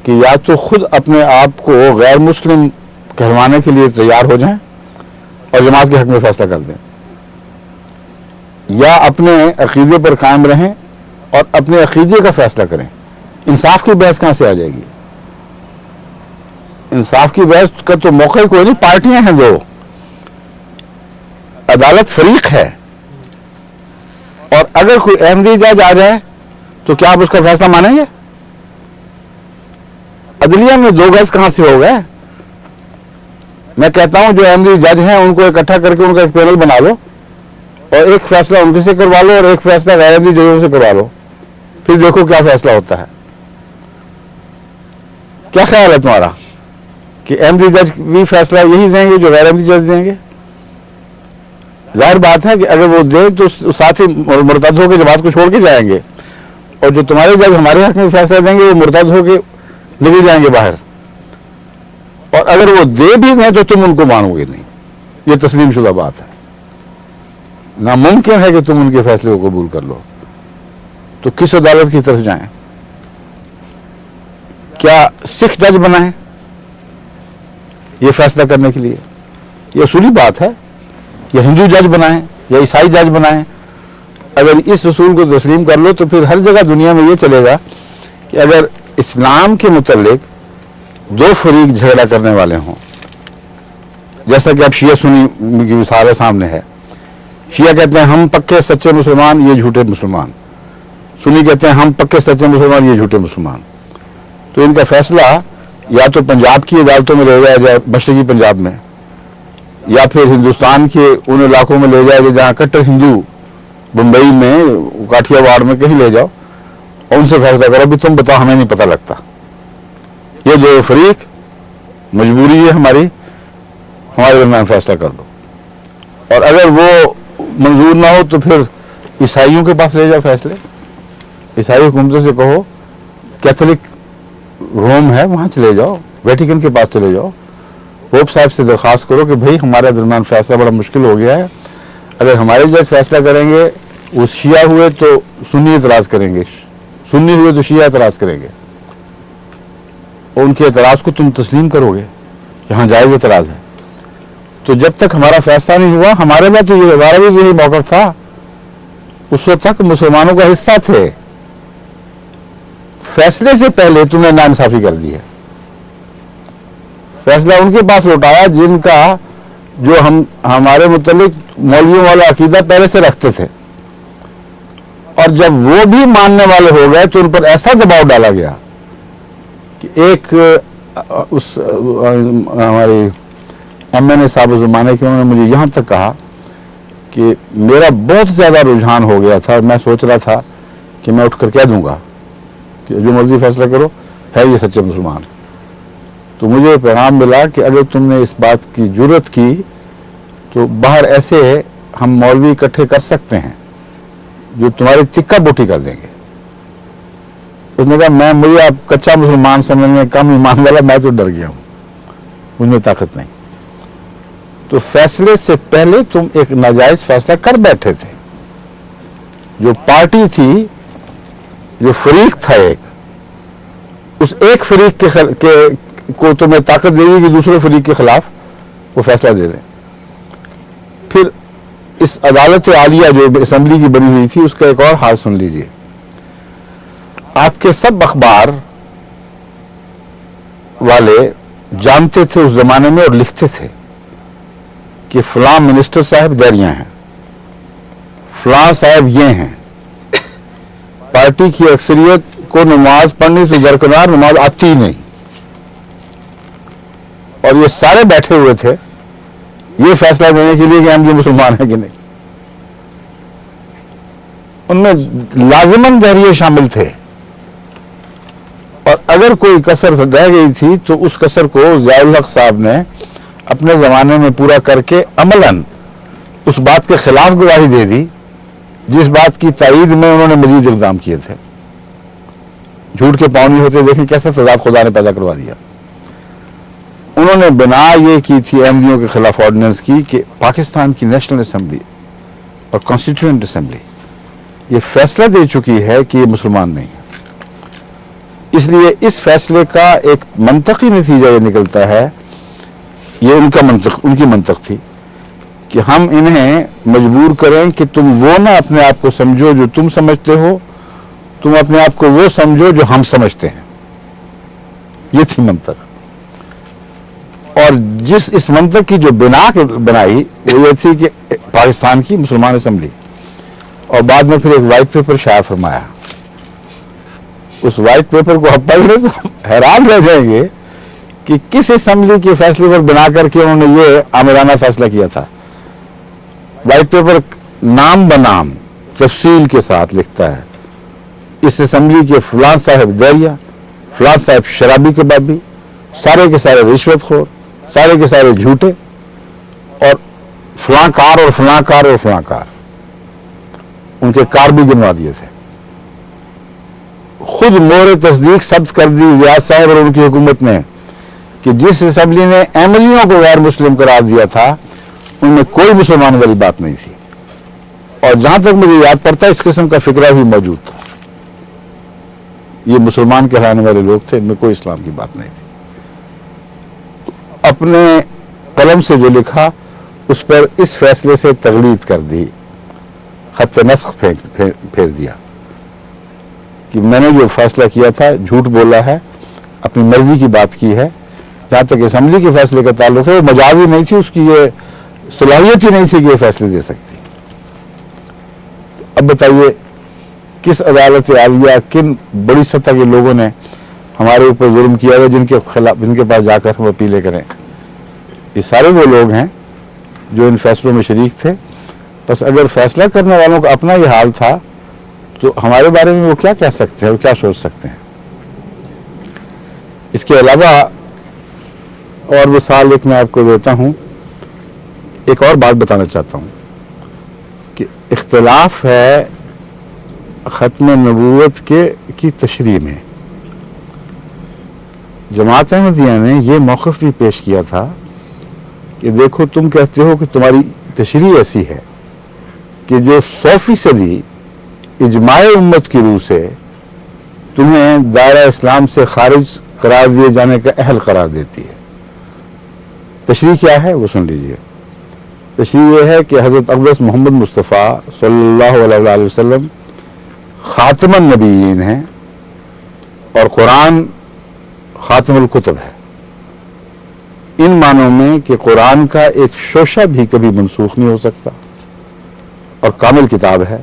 کہ یا تو خود اپنے آپ کو غیر مسلم کہلوانے کے لیے تیار ہو جائیں اور جماعت کے حق میں فیصلہ کر دیں، یا اپنے عقیدے پر قائم رہیں اور اپنے عقیدے کا فیصلہ کریں. انصاف کی بحث کہاں سے آ جائے گی؟ انصاف کی بحث کا تو موقع ہی کوئی نہیں. پارٹیاں ہیں دو، عدالت فریق ہے، اور اگر کوئی احمدی جج آ جائے تو کیا آپ اس کا فیصلہ مانیں گے؟ عدلیہ میں 2 گز کہاں سے ہو گئے؟ میں کہتا ہوں جو احمدی جج ہیں ان کو اکٹھا کر کے ان کا ایک پینل بنا لو اور ایک فیصلہ ان کے سے کروا لو اور ایک فیصلہ غیر احمدی ججوں سے کروا لو، پھر دیکھو کیا فیصلہ ہوتا ہے. کیا خیال ہے تمہارا کہ احمدی جج بھی فیصلہ یہی دیں گے جو غیر احمدی جج دیں گے؟ ظاہر بات ہے کہ اگر وہ دیں تو ساتھ ہی مرتد ہو کے جماعت کو چھوڑ کے جائیں گے، اور جو تمہارے جج ہمارے حق میں فیصلہ دیں گے وہ مرتد ہو کے نکل جائیں گے باہر. اور اگر وہ دے بھی دیں تو تم ان کو مانو گے نہیں. یہ تسلیم شدہ بات ہے. ناممکن ہے کہ تم ان کے فیصلے کو قبول کر لو. تو کس عدالت کی طرف جائیں؟ کیا سکھ جج بنائیں یہ فیصلہ کرنے کے لیے؟ یہ اصولی بات ہے. یا ہندو جج بنائیں یا عیسائی جج بنائیں؟ اگر اس اصول کو تسلیم کر لو تو پھر ہر جگہ دنیا میں یہ چلے گا کہ اگر اسلام کے متعلق 2 فریق جھگڑا کرنے والے ہوں، جیسا کہ اب شیعہ سنی کی مثال سامنے ہے. شیعہ کہتے ہیں ہم پکے سچے مسلمان، یہ جھوٹے مسلمان. سنی کہتے ہیں ہم پکے سچے مسلمان، یہ جھوٹے مسلمان. تو ان کا فیصلہ یا تو پنجاب کی عدالتوں میں لے جایا جائے، مشرقی پنجاب میں، یا پھر ہندوستان کے ان علاقوں میں لے جائے جہاں کٹر ہندو، بمبئی میں، کاٹھیا واڑ میں، کہیں لے جاؤ اور ان سے فیصلہ کرو بھی تم بتاؤ، ہمیں نہیں پتہ لگتا. یہ 2 فریق مجبوری ہے ہمارے درمیان فیصلہ کر دو. اور اگر وہ منظور نہ ہو تو پھر عیسائیوں کے پاس لے جاؤ فیصلے. عیسائی حکومتوں سے کہو، کیتھولک روم ہے وہاں چلے جاؤ، ویٹیکن کے پاس چلے جاؤ، پوپ صاحب سے درخواست کرو کہ بھائی ہمارے درمیان فیصلہ بڑا مشکل ہو گیا ہے. اگر ہمارے جج فیصلہ کریں گے وہ شیعہ ہوئے تو سنی اعتراض کریں گے، سنی ہوئے تو شیعہ اعتراض کریں گے، اور ان کے اعتراض کو تم تسلیم کرو گے کہ ہاں جائز اعتراض ہے. تو جب تک ہمارا فیصلہ نہیں ہوا، ہمارا بھی یہی موقف تھا. اس وقت تک مسلمانوں کا حصہ تھے. فیصلے سے پہلے تم نے ناانصافی کر دی ہے. فیصلہ ان کے پاس لوٹایا جن کا جو ہمارے متعلق مولویوں والا عقیدہ پہلے سے رکھتے تھے، اور جب وہ بھی ماننے والے ہو گئے تو ان پر ایسا دباؤ ڈالا گیا کہ ایک ہمارے ایم این اے صاحب زمانے کے، انہوں نے مجھے یہاں تک کہا کہ میرا بہت زیادہ رجحان ہو گیا تھا، میں سوچ رہا تھا کہ میں اٹھ کر کہہ دوں گا کہ جو مرضی فیصلہ کرو، ہے یہ سچے مسلمان. تو مجھے پیغام ملا کہ اگر تم نے اس بات کی جرت کی تو باہر ایسے ہم مولوی اکٹھے کر سکتے ہیں جو تمہاری تکہ بوٹی کر دیں گے. اس نے کہا مجھے آپ کچا مسلمان سمجھنے، کم ایمان والا، میں تو ڈر گیا ہوں، مجھ میں طاقت نہیں. تو فیصلے سے پہلے تم ایک ناجائز فیصلہ کر بیٹھے تھے. جو پارٹی تھی، جو فریق تھا اس ایک فریق کو تمہیں طاقت دے گی کہ دوسرے فریق کے خلاف وہ فیصلہ دے دیں. پھر اس عدالت عالیہ جو اسمبلی کی بنی ہوئی تھی، اس کا ایک اور حال سن لیجئے. آپ کے سب اخبار والے جانتے تھے اس زمانے میں اور لکھتے تھے کہ فلاں منسٹر صاحب دیریاں ہیں، فلاں صاحب یہ ہیں، پارٹی کی اکثریت کو نماز پڑھنی تو درکنار، نماز آتی ہی نہیں. اور یہ سارے بیٹھے ہوئے تھے یہ فیصلہ دینے کے لیے کہ ہم یہ مسلمان ہیں کہ نہیں. ان میں لازماً دہریے شامل تھے، اور اگر کوئی کسر رہ گئی تھی تو اس کسر کو ضیاء الحق صاحب نے اپنے زمانے میں پورا کر کے عملاً اس بات کے خلاف گواہی دے دی جس بات کی تائید میں انہوں نے مزید اقدام کیے تھے. جھوٹ کے پاؤں نہیں ہوتے، دیکھیں کیسا تضاد خدا نے پیدا کروا دیا. انہوں نے بنا یہ کی تھی ایم ڈیوں کے خلاف آرڈیننس کی کہ پاکستان کی نیشنل اسمبلی اور کانسٹیٹیوئنٹ اسمبلی یہ فیصلہ دے چکی ہے کہ یہ مسلمان نہیں ہے. اس لیے اس فیصلے کا ایک منطقی نتیجہ یہ نکلتا ہے، یہ ان کی منطق تھی کہ ہم انہیں مجبور کریں کہ تم وہ نہ اپنے آپ کو سمجھو جو تم سمجھتے ہو، تم اپنے آپ کو وہ سمجھو جو ہم سمجھتے ہیں. یہ تھی منطق. اور اس منطق کی جو بنا بنائی وہ یہ تھی کہ پاکستان کی مسلمان اسمبلی، اور بعد میں پھر ایک وائٹ پیپر شائع فرمایا. اس وائٹ پیپر کو آپ پڑھ لیں تو حیران رہ جائیں گے کہ کس اسمبلی کے فیصلے پر بنا کر کے انہوں نے یہ آمرانہ فیصلہ کیا تھا. وائٹ پیپر نام بنام تفصیل کے ساتھ لکھتا ہے اس اسمبلی کے فلاں صاحب دیریا، فلاں صاحب شرابی کبابی، سارے کے سارے رشوت خور، سارے کے سارے جھوٹے، اور فلاں کار اور فلاں کار اور فلاں کار. ان کے کار بھی گنوا دیے تھے. خود مہر تصدیق ثبت کر دی ضیاء صاحب اور ان کی حکومت نے کہ جس اسمبلی نے ایم ایل اےوں کو غیر مسلم قرار دیا تھا ان میں کوئی مسلمان والی بات نہیں تھی. اور جہاں تک مجھے یاد پڑتا ہے اس قسم کا فکرہ بھی موجود تھا. یہ مسلمان کہلانے والے لوگ تھے، ان میں کوئی اسلام کی بات نہیں تھی. اپنے قلم سے جو لکھا اس پر اس فیصلے سے تغلید کر دی، خط نسخ پھیر دیا کہ میں نے جو فیصلہ کیا تھا جھوٹ بولا ہے، اپنی مرضی کی بات کی ہے. جہاں تک اسمبلی کے فیصلے کا تعلق ہے وہ مجازی نہیں تھی، اس کی یہ صلاحیت ہی نہیں تھی کہ یہ فیصلے دے سکتی. اب بتائیے کس عدالت عالیہ، کن بڑی سطح کے لوگوں نے ہمارے اوپر ظلم کیا ہے جن کے پاس جا کر ہم اپیلیں کریں. یہ سارے وہ لوگ ہیں جو ان فیصلوں میں شریک تھے. بس اگر فیصلہ کرنے والوں کا اپنا یہ حال تھا تو ہمارے بارے میں وہ کیا کہہ سکتے ہیں اور کیا سوچ سکتے ہیں. اس کے علاوہ اور مثال ایک میں آپ کو دیتا ہوں. ایک اور بات بتانا چاہتا ہوں کہ اختلاف ہے ختم نبوت کی تشریح میں. جماعت احمدیہ نے یہ موقف بھی پیش کیا تھا کہ دیکھو تم کہتے ہو کہ تمہاری تشریح ایسی ہے کہ جو 100% اجماع امت کی روح سے تمہیں دائرہ اسلام سے خارج قرار دیے جانے کا اہل قرار دیتی ہے۔ تشریح کیا ہے وہ سن لیجئے۔ تشریح یہ ہے کہ حضرت اقدس محمد مصطفیٰ صلی اللہ علیہ وسلم خاتم النبیین ہیں اور قرآن خاتم الکتب ہے، ان معنوں میں کہ قرآن کا ایک شوشہ بھی کبھی منسوخ نہیں ہو سکتا اور کامل کتاب ہے،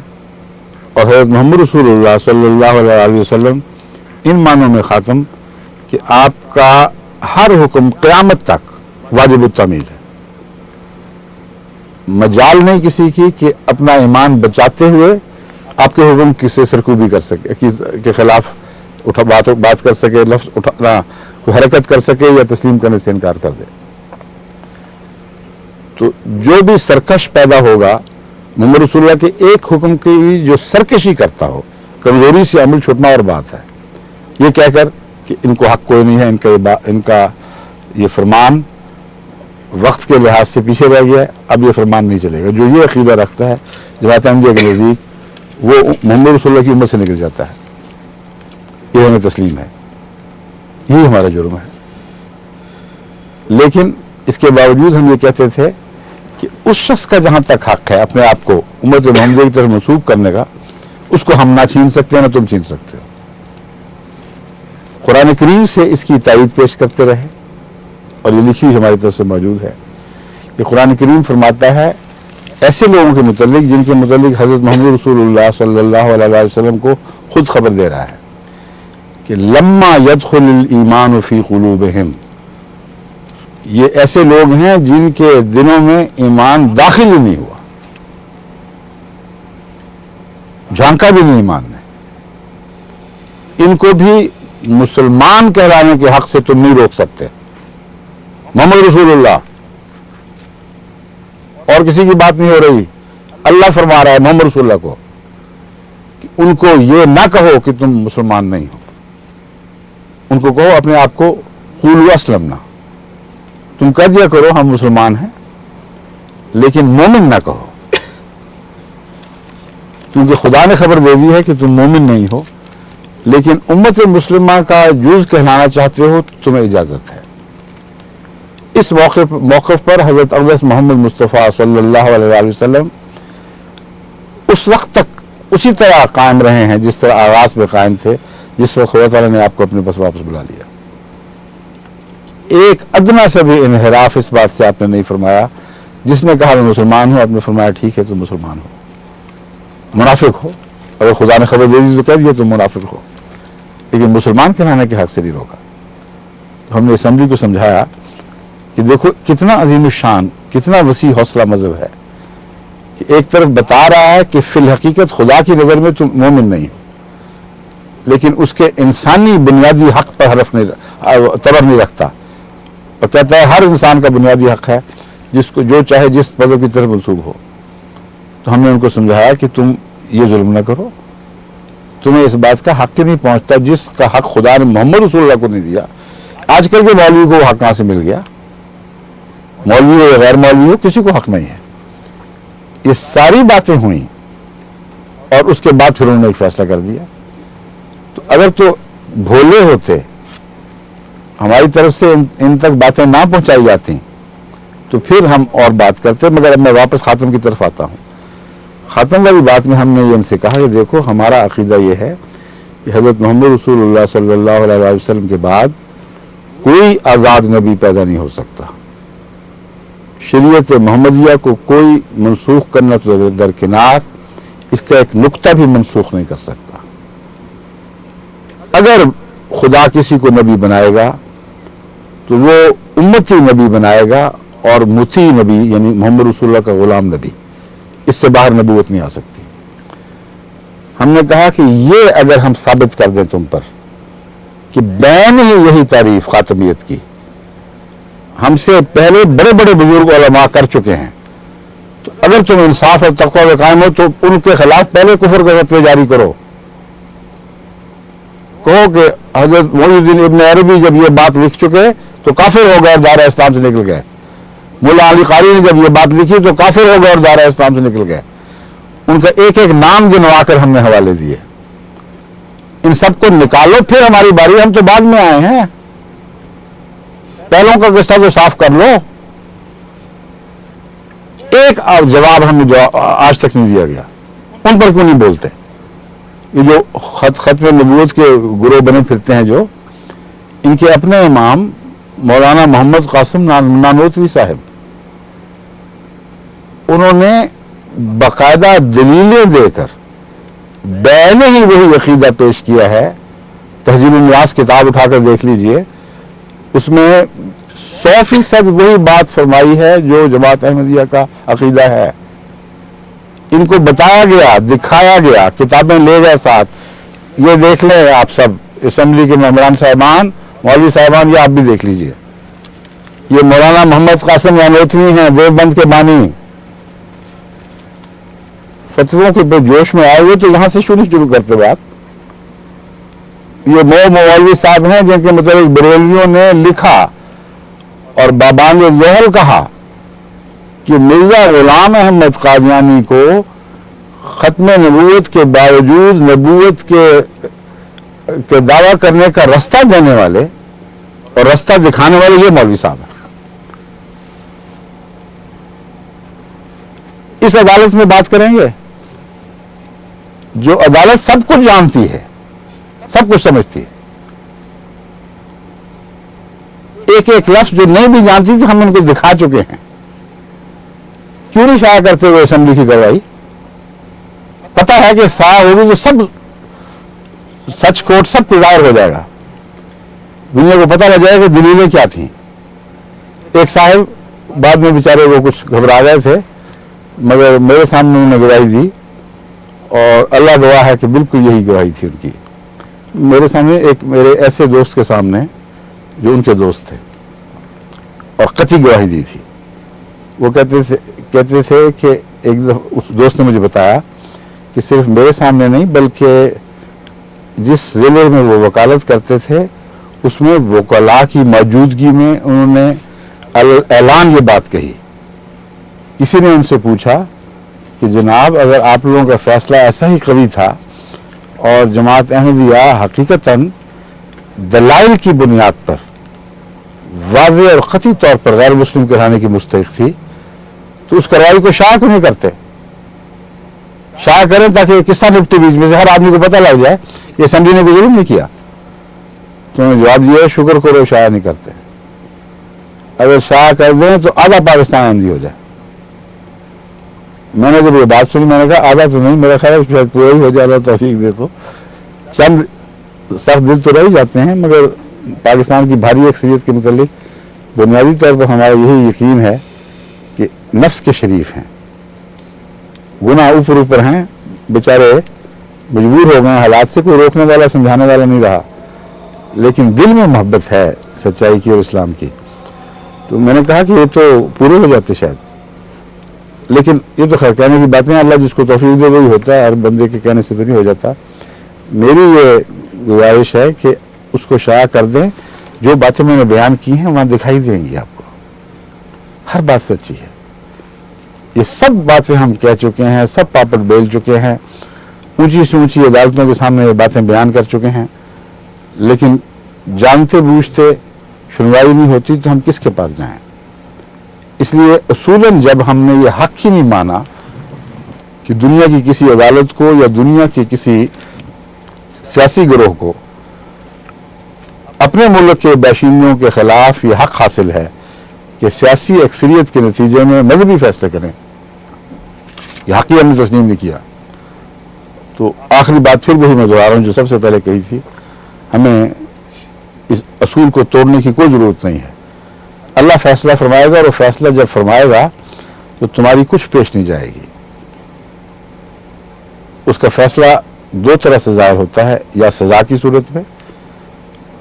اور حضرت محمد رسول اللہ صلی اللہ علیہ وسلم ان معنوں میں خاتم کہ آپ کا ہر حکم قیامت تک واجب التعمیل ہے۔ مجال نہیں کسی کی کہ اپنا ایمان بچاتے ہوئے آپ کے حکم کسی سرکوبی کر سکے، کے خلاف بات کر سکے، لفظ اٹھانا، کوئی حرکت کر سکے یا تسلیم کرنے سے انکار کر دے۔ تو جو بھی سرکش پیدا ہوگا محمد رسول اللہ کے ایک حکم کی جو سرکشی کرتا ہو، کمزوری سے عمل چھوٹنا اور بات ہے، یہ کہہ کر کہ ان کو حق کوئی نہیں ہے، ان کا یہ فرمان وقت کے لحاظ سے پیچھے رہ گیا ہے، اب یہ فرمان نہیں چلے گا۔ جو یہ عقیدہ رکھتا ہے جماعت احمدیہ کے نزدیک، وہ محمد رسول اللہ کی امت سے نکل جاتا ہے، یہ ہمیں تسلیم ہے، یہی ہمارا جرم ہے۔ لیکن اس کے باوجود ہم یہ کہتے تھے کہ اس شخص کا جہاں تک حق ہے اپنے آپ کو امت محمدیہ کی طرف منسوب کرنے کا، اس کو ہم نہ چھین سکتے نہ تم چھین سکتے ہو۔ قرآن کریم سے اس کی تائید پیش کرتے رہے، اور یہ لکھی ہماری طرف سے موجود ہے کہ قرآن کریم فرماتا ہے ایسے لوگوں کے متعلق جن کے متعلق حضرت محمد رسول اللہ صلی اللہ علیہ وسلم کو خود خبر دے رہا ہے کہ لما يدخل الایمان فی قلوبہم، یہ ایسے لوگ ہیں جن کے دلوں میں ایمان داخل ہی نہیں ہوا، جھانکا بھی نہیں ایمان نے، ان کو بھی مسلمان کہلانے کے حق سے تم نہیں روک سکتے۔ محمد رسول اللہ اور کسی کی بات نہیں ہو رہی، اللہ فرما رہا ہے محمد رسول اللہ کو کہ ان کو یہ نہ کہو کہ تم مسلمان نہیں ہو، ان کو کہو اپنے آپ کو قولوا اسلمنا، تم کہہ دیا کرو ہم مسلمان ہیں، لیکن مومن نہ کہو، کیونکہ خدا نے خبر دے دی ہے کہ تم مومن نہیں ہو، لیکن امت مسلمہ کا جز کہلانا چاہتے ہو تو تمہیں اجازت ہے۔ اس موقف پر حضرت اقدس محمد مصطفیٰ صلی اللہ علیہ وسلم اس وقت تک اسی طرح قائم رہے ہیں جس طرح آغاز میں قائم تھے، جس وقت خدا تعالیٰ نے آپ کو اپنے پاس واپس بلا لیا۔ ایک ادنا سے بھی انحراف اس بات سے آپ نے نہیں فرمایا۔ جس نے کہا میں مسلمان ہوں، آپ نے فرمایا ٹھیک ہے تم مسلمان ہو، منافق ہو، اگر خدا نے خبر دے دی تو کہہ دیا تم منافق ہو، لیکن مسلمان کہلانے کے حق سے نہیں روکا۔ ہم نے اسمبلی کو سمجھایا کہ دیکھو کتنا عظیم الشان، کتنا وسیع حوصلہ مذہب ہے کہ ایک طرف بتا رہا ہے کہ فی الحقیقت خدا کی نظر میں تم مومن نہیں ہو، لیکن اس کے انسانی بنیادی حق پر حرف نہیں، تبر نہیں رکھتا، اور کہتا ہے ہر انسان کا بنیادی حق ہے جس کو جو چاہے جس مذہب کی طرف منسوب ہو۔ تو ہم نے ان کو سمجھایا کہ تم یہ ظلم نہ کرو، تمہیں اس بات کا حق ہی نہیں پہنچتا جس کا حق خدا نے محمد رسول اللہ کو نہیں دیا۔ آج کل کے مولوی کو وہ حق کہاں سے مل گیا؟ مولوی ہو یا غیر مولوی ہو، کسی کو حق نہیں ہے۔ یہ ساری باتیں ہوئیں اور اس کے بعد پھر انہوں نے ایک فیصلہ کر دیا۔ تو اگر تو بھولے ہوتے، ہماری طرف سے ان تک باتیں نہ پہنچائی جاتی تو پھر ہم اور بات کرتے، مگر اب میں واپس خاتم کی طرف آتا ہوں۔ خاتم والی بات میں ہم نے یہ ان سے کہا کہ دیکھو ہمارا عقیدہ یہ ہے کہ حضرت محمد رسول اللہ صلی اللہ علیہ وسلم کے بعد کوئی آزاد نبی پیدا نہیں ہو سکتا، شریعت محمدیہ کو کوئی منسوخ کرنا تو درکنار، اس کا ایک نقطہ بھی منسوخ نہیں کر سکتا۔ اگر خدا کسی کو نبی بنائے گا تو وہ امتی نبی بنائے گا، اور مطیع نبی یعنی محمد رسول اللہ کا غلام نبی، اس سے باہر نبوت نہیں آ سکتی۔ ہم نے کہا کہ یہ اگر ہم ثابت کر دیں تم پر کہ بین ہی یہی تعریف خاتمیت کی ہم سے پہلے بڑے بڑے بزرگ علماء کر چکے ہیں، تو اگر تم انصاف اور تقوی میں قائم ہو تو ان کے خلاف پہلے کفر کا فتوی جاری کرو، کہو کہ حضرت محی الدین ابن عربی جب یہ بات لکھ چکے تو کافر ہو گئے اور دائرہ اسلام سے نکل گئے، مولا علی قاری نے جب یہ بات لکھی تو کافر ہو گئے اور دائرہ اسلام سے نکل گئے۔ ان کا ایک ایک نام گنوا کر ہم نے حوالے دیے، ان سب کو نکالو، پھر ہماری باری، ہم تو بعد میں آئے ہیں، پہلوں کا قصہ تو صاف کر لو۔ ایک جواب ہمیں جو آج تک نہیں دیا گیا، ان پر کیوں نہیں بولتے؟ یہ جو ختم نبوت کے گروہ بنے پھرتے ہیں، جو ان کے اپنے امام مولانا محمد قاسم نانوتوی صاحب، انہوں نے باقاعدہ دلیلیں دے کر بیان ہی وہی عقیدہ پیش کیا ہے۔ تہذیب المیراث کتاب اٹھا کر دیکھ لیجئے، اس میں 100% وہی بات فرمائی ہے جو جماعت احمدیہ کا عقیدہ ہے۔ ان کو بتایا گیا، دکھایا گیا، کتابیں لے گئے ساتھ، یہ دیکھ لیں آپ سب اسمبلی کے ممبران صاحبان، مولوی صاحبان، یہ آپ بھی دیکھ لیجئے، یہ مولانا محمد قاسم نانوتوی ہیں، دیوبند کے بانی، فتووں کے جوش میں آئے ہوئے تو یہاں سے شروع کرتے بات۔ یہ مولوی صاحب ہیں جن کے متعلق بریلویوں نے لکھا اور بابان ظہر کہا کہ مرزا غلام احمد قادیانی کو ختم نبوت کے باوجود نبوت کے دعویٰ کرنے کا رستہ دینے والے اور رستہ دکھانے والے یہ مولوی صاحب ہیں۔ اس عدالت میں بات کریں گے جو عدالت سب کچھ جانتی ہے، سب کچھ سمجھتی ہے، ایک ایک لفظ جو نہیں بھی جانتی تھی ہم ان کو دکھا چکے ہیں۔ کیوں نہیں شائع کرتے ہوئے اسمبلی کی گواہی؟ پتہ ہے کہ شائع ہوگی تو سب سچ کوٹ سب کو ظاہر ہو جائے گا، دنیا کو پتہ لگ جائے گا کہ دلیلیں کیا تھیں۔ ایک صاحب بعد میں بیچارے وہ کچھ گھبرا گئے تھے، مگر میرے سامنے انہوں نے گواہی دی اور اللہ گواہ ہے کہ بالکل یہی گواہی تھی ان کی۔ میرے سامنے ایک میرے ایسے دوست کے سامنے جو ان کے دوست تھے اور قطعی گواہی دی تھی۔ وہ کہتے تھے کہ ایک اس دوست نے مجھے بتایا کہ صرف میرے سامنے نہیں بلکہ جس ضلع میں وہ وکالت کرتے تھے اس میں وکلاء کی موجودگی میں انہوں نے اعلان یہ بات کہی۔ کسی نے ان سے پوچھا کہ جناب اگر آپ لوگوں کا فیصلہ ایسا ہی قوی تھا اور جماعت احمدیہ حقیقتاً دلائل کی بنیاد پر واضح اور قطعی طور پر غیر مسلم کہلانے کی مستحق تھی تو اس کارروائی کو شائع کیوں نہیں کرتے؟ شائع کریں تاکہ یہ قصہ نپٹے بیچ میں سے، ہر آدمی کو پتہ لگ جائے۔ یہ اسمبلی نے کوئی ظلم نہیں کیا، تو انہوں نے جواب دیا شکر کرو شائع نہیں کرتے، اگر شائع کر دیں تو آدھا پاکستان احمدی ہو جائے۔ میں نے جب یہ بات سنی میں نے کہا آدھا تو نہیں، میرا خیال ہے شاید پورا ہی ہو جائے، اللہ توفیق دے تو۔ چند سخت دل تو رہ جاتے ہیں مگر پاکستان کی بھاری اکثریت کے متعلق بنیادی طور پر ہمارا یہی یقین ہے کہ نفس کے شریف ہیں، گناہ اوپر ہیں، بیچارے مجبور ہو گئے حالات سے، کوئی روکنے والا سمجھانے والا نہیں رہا، لیکن دل میں محبت ہے سچائی کی اور اسلام کی۔ تو میں نے کہا کہ یہ تو پورے ہو جاتے شاید، لیکن یہ تو خیر کہنے کی باتیں، اللہ جس کو توفیق دے وہی ہوتا ہے، ہر بندے کے کہنے سے تو نہیں ہو جاتا۔ میری یہ گزارش ہے کہ اس کو شائع کر دیں، جو باتیں میں نے بیان کی ہیں وہاں دکھائی دیں گی آپ کو، ہر بات سچی ہے۔ یہ سب باتیں ہم کہہ چکے ہیں، سب پاپڑ بیل چکے ہیں، اونچی سے اونچی عدالتوں کے سامنے یہ باتیں بیان کر چکے ہیں، لیکن جانتے بوجھتے سنوائی نہیں ہوتی تو ہم کس کے پاس جائیں؟ اس لیے اصولاً جب ہم نے یہ حق ہی نہیں مانا کہ دنیا کی کسی عدالت کو یا دنیا کے کسی سیاسی گروہ کو اپنے ملک کے باشندوں کے خلاف یہ حق حاصل ہے کہ سیاسی اکثریت کے نتیجے میں مذہبی فیصلے کریں، یہ حق ہی ہم نے تسلیم نہیں کیا، تو آخری بات پھر وہی میں دہرا رہا ہوں جو سب سے پہلے کہی تھی، ہمیں اس اصول کو توڑنے کی کوئی ضرورت نہیں ہے۔ اللہ فیصلہ فرمائے گا اور وہ فیصلہ جب فرمائے گا تو تمہاری کچھ پیش نہیں جائے گی۔ اس کا فیصلہ دو طرح سے ظاہر ہوتا ہے، یا سزا کی صورت میں،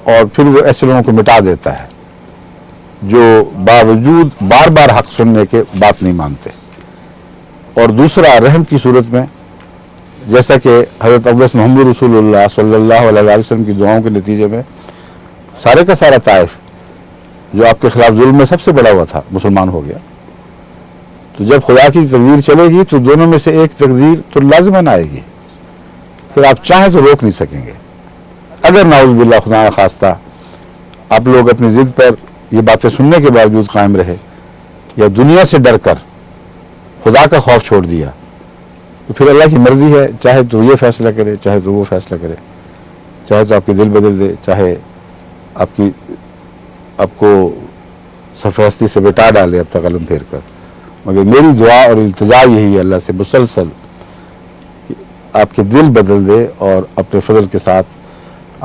اور پھر وہ ایسے لوگوں کو مٹا دیتا ہے جو باوجود بار بار حق سننے کے بات نہیں مانتے، اور دوسرا رحم کی صورت میں، جیسا کہ حضرت اقدس محمد رسول اللہ صلی اللہ علیہ وسلم کی دعاؤں کے نتیجے میں سارے کا سارا طائف جو آپ کے خلاف ظلم میں سب سے بڑا ہوا تھا مسلمان ہو گیا۔ تو جب خدا کی تقدیر چلے گی تو دونوں میں سے ایک تقدیر تو لازماً آئے گی، پھر آپ چاہیں تو روک نہیں سکیں گے۔ اگر نعوذ باللہ خدا نخواستہ آپ لوگ اپنی ضد پر یہ باتیں سننے کے باوجود قائم رہے یا دنیا سے ڈر کر خدا کا خوف چھوڑ دیا تو پھر اللہ کی مرضی ہے، چاہے تو یہ فیصلہ کرے چاہے تو وہ فیصلہ کرے، چاہے تو آپ کے دل بدل دے، چاہے آپ کو سرپرستی سے بٹا ڈالے اب تک قلم پھیر کر. مگر میری دعا اور التجا یہی ہے اللہ سے مسلسل کہ آپ کے دل بدل دے اور اپنے فضل کے ساتھ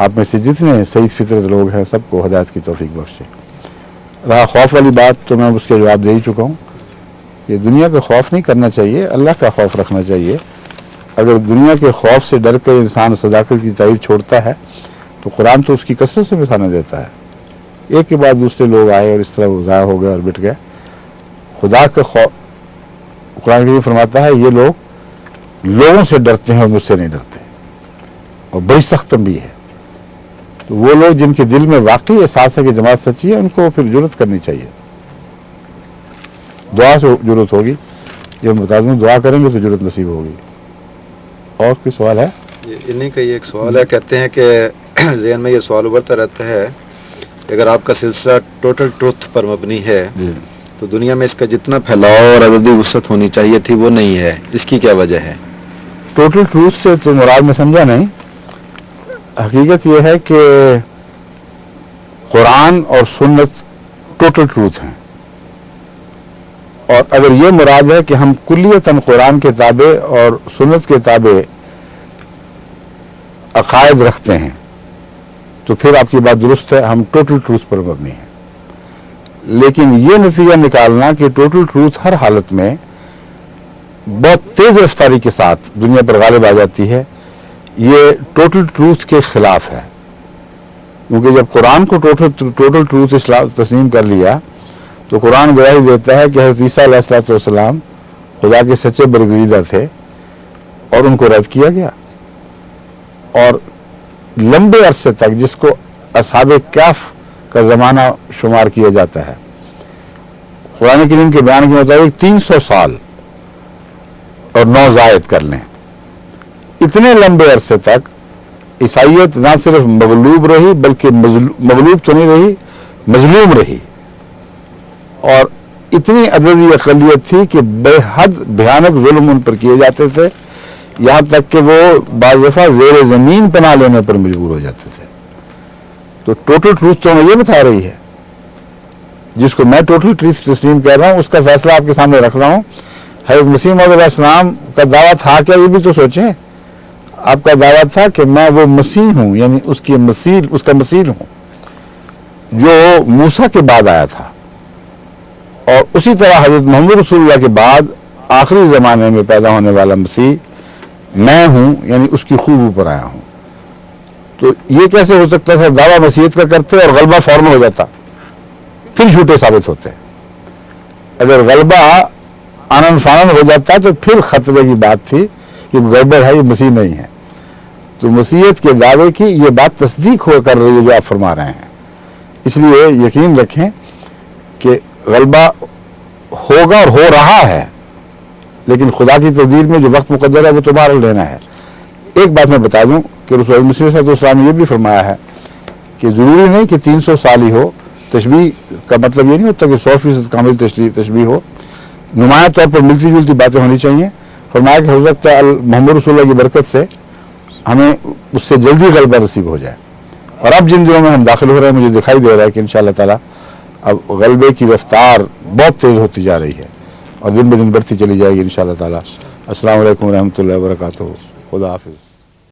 آپ میں سے جتنے سعید فطرت لوگ ہیں سب کو ہدایت کی توفیق بخشے. رہا خوف والی بات تو میں اس کے جواب دے ہی چکا ہوں کہ دنیا کا خوف نہیں کرنا چاہیے، اللہ کا خوف رکھنا چاہیے. اگر دنیا کے خوف سے ڈر کر انسان صداقت کی تائید چھوڑتا ہے تو قرآن تو اس کی کثرت سے مثالیں دیتا ہے. ایک کے بعد دوسرے لوگ آئے اور اس طرح وہ ضائع ہو گئے اور مٹ گئے. خدا کا خوف قرآن کریم فرماتا ہے یہ لوگ لوگوں سے ڈرتے ہیں اور مجھ سے نہیں ڈرتے، اور بڑی سخت تنبیہ ہے. تو وہ لوگ جن کے دل میں واقعی احساس ہے کہ جماعت سچی ہے ان کو پھر جرأت کرنی چاہیے. دعا سے جرأت ہوگی، یہ میں بتا دوں دعا کریں گے تو جرأت نصیب ہوگی. اور کوئی سوال ہے؟ انہیں کا یہ ایک سوال ہے، کہتے ہیں کہ ذہن میں یہ سوال ابھرتا رہتا ہے کہ اگر آپ کا سلسلہ ٹوٹل ٹروتھ پر مبنی ہے تو دنیا میں اس کا جتنا پھیلاؤ اور عددی وسعت ہونی چاہیے تھی وہ نہیں ہے، اس کی کیا وجہ ہے؟ ٹوٹل ٹروتھ سے تو مراد میں سمجھا نہیں. حقیقت یہ ہے کہ قرآن اور سنت ٹوٹل ٹروتھ ہیں، اور اگر یہ مراد ہے کہ ہم کلیتاً قرآن کے تابع اور سنت کے تابع عقائد رکھتے ہیں تو پھر آپ کی بات درست ہے، ہم ٹوٹل ٹروتھ پر مبنی ہیں. لیکن یہ نتیجہ نکالنا کہ ٹوٹل ٹروتھ ہر حالت میں بہت تیز رفتاری کے ساتھ دنیا پر غالب آ جاتی ہے، یہ ٹوٹل ٹروتھ کے خلاف ہے. کیونکہ جب قرآن کو ٹوٹل ٹروتھ تسلیم کر لیا تو قرآن گواہی دیتا ہے کہ حضرت عیسیٰ علیہ الصلوۃ والسلام خدا کے سچے برگزیدہ تھے اور ان کو رد کیا گیا. اور لمبے عرصے تک جس کو اصحاب کہف کا زمانہ شمار کیا جاتا ہے، قرآن کریم کے بیان کے مطابق 300 سال اور 9 زائد کر لیں، اتنے لمبے عرصے تک عیسائیت نہ صرف مغلوب رہی بلکہ مغلوب تو نہیں رہی، مظلوم رہی. اور اتنی عددی اقلیت تھی کہ بے حد بھیانک ظلم ان پر کیے جاتے تھے، یہاں تک کہ وہ بعض دفعہ زیر زمین پناہ لینے پر مجبور ہو جاتے تھے. تو ٹوٹل ٹروتھ تو ہمیں یہ بتا رہی ہے، جس کو میں ٹوٹل ٹروتھ تسلیم کہہ رہا ہوں اس کا فیصلہ آپ کے سامنے رکھ رہا ہوں. حضرت مسیح موعود علیہ السلام کا دعویٰ تھا کیا؟ یہ بھی تو سوچیں. آپ کا دعویٰ تھا کہ میں وہ مسیح ہوں، یعنی اس کا مسیل ہوں جو موسیٰ کے بعد آیا تھا. اور اسی طرح حضرت محمد رسول اللہ کے بعد آخری زمانے میں پیدا ہونے والا مسیح میں ہوں، یعنی اس کی خوب اوپر آیا ہوں. تو یہ کیسے ہو سکتا تھا؟ دعویٰ مسیحیت کا کرتے اور غلبہ فوراً ہو جاتا، پھر جھوٹے ثابت ہوتے. اگر غلبہ آنن فانن ہو جاتا تو پھر خطرے کی بات تھی کہ گڑبڑ ہے، یہ مسیح نہیں ہے. تو مسیحیت کے دعوے کی یہ بات تصدیق ہو کر رہی ہے جو آپ فرما رہے ہیں. اس لیے یقین رکھیں کہ غلبہ ہوگا اور ہو رہا ہے، لیکن خدا کی تقدیر میں جو وقت مقدر ہے وہ تمہارا لینا ہے. ایک بات میں بتا دوں کہ رسول اللہ صلی اللہ علیہ وسلم نے یہ بھی فرمایا ہے کہ ضروری نہیں کہ 300 سال ہی ہو. تشبیہ کا مطلب یہ نہیں ہوتا کہ 100% کامل تشبیہ ہو، نمایاں طور پر ملتی جلتی باتیں ہونی چاہیے. فرمایا کہ ہو سکتا ہے محمد رسول اللہ کی برکت سے ہمیں اس سے جلدی غلبہ نصیب ہو جائے. اور اب جن دنوں میں ہم داخل ہو رہے ہیں مجھے دکھائی دے رہا ہے کہ انشاءاللہ تعالیٰ اب غلبے کی رفتار بہت تیز ہوتی جا رہی ہے اور دن بہ دن بڑھتی چلی جائے گی انشاءاللہ تعالیٰ. السلام علیکم ورحمۃ اللہ وبرکاتہ. خدا حافظ.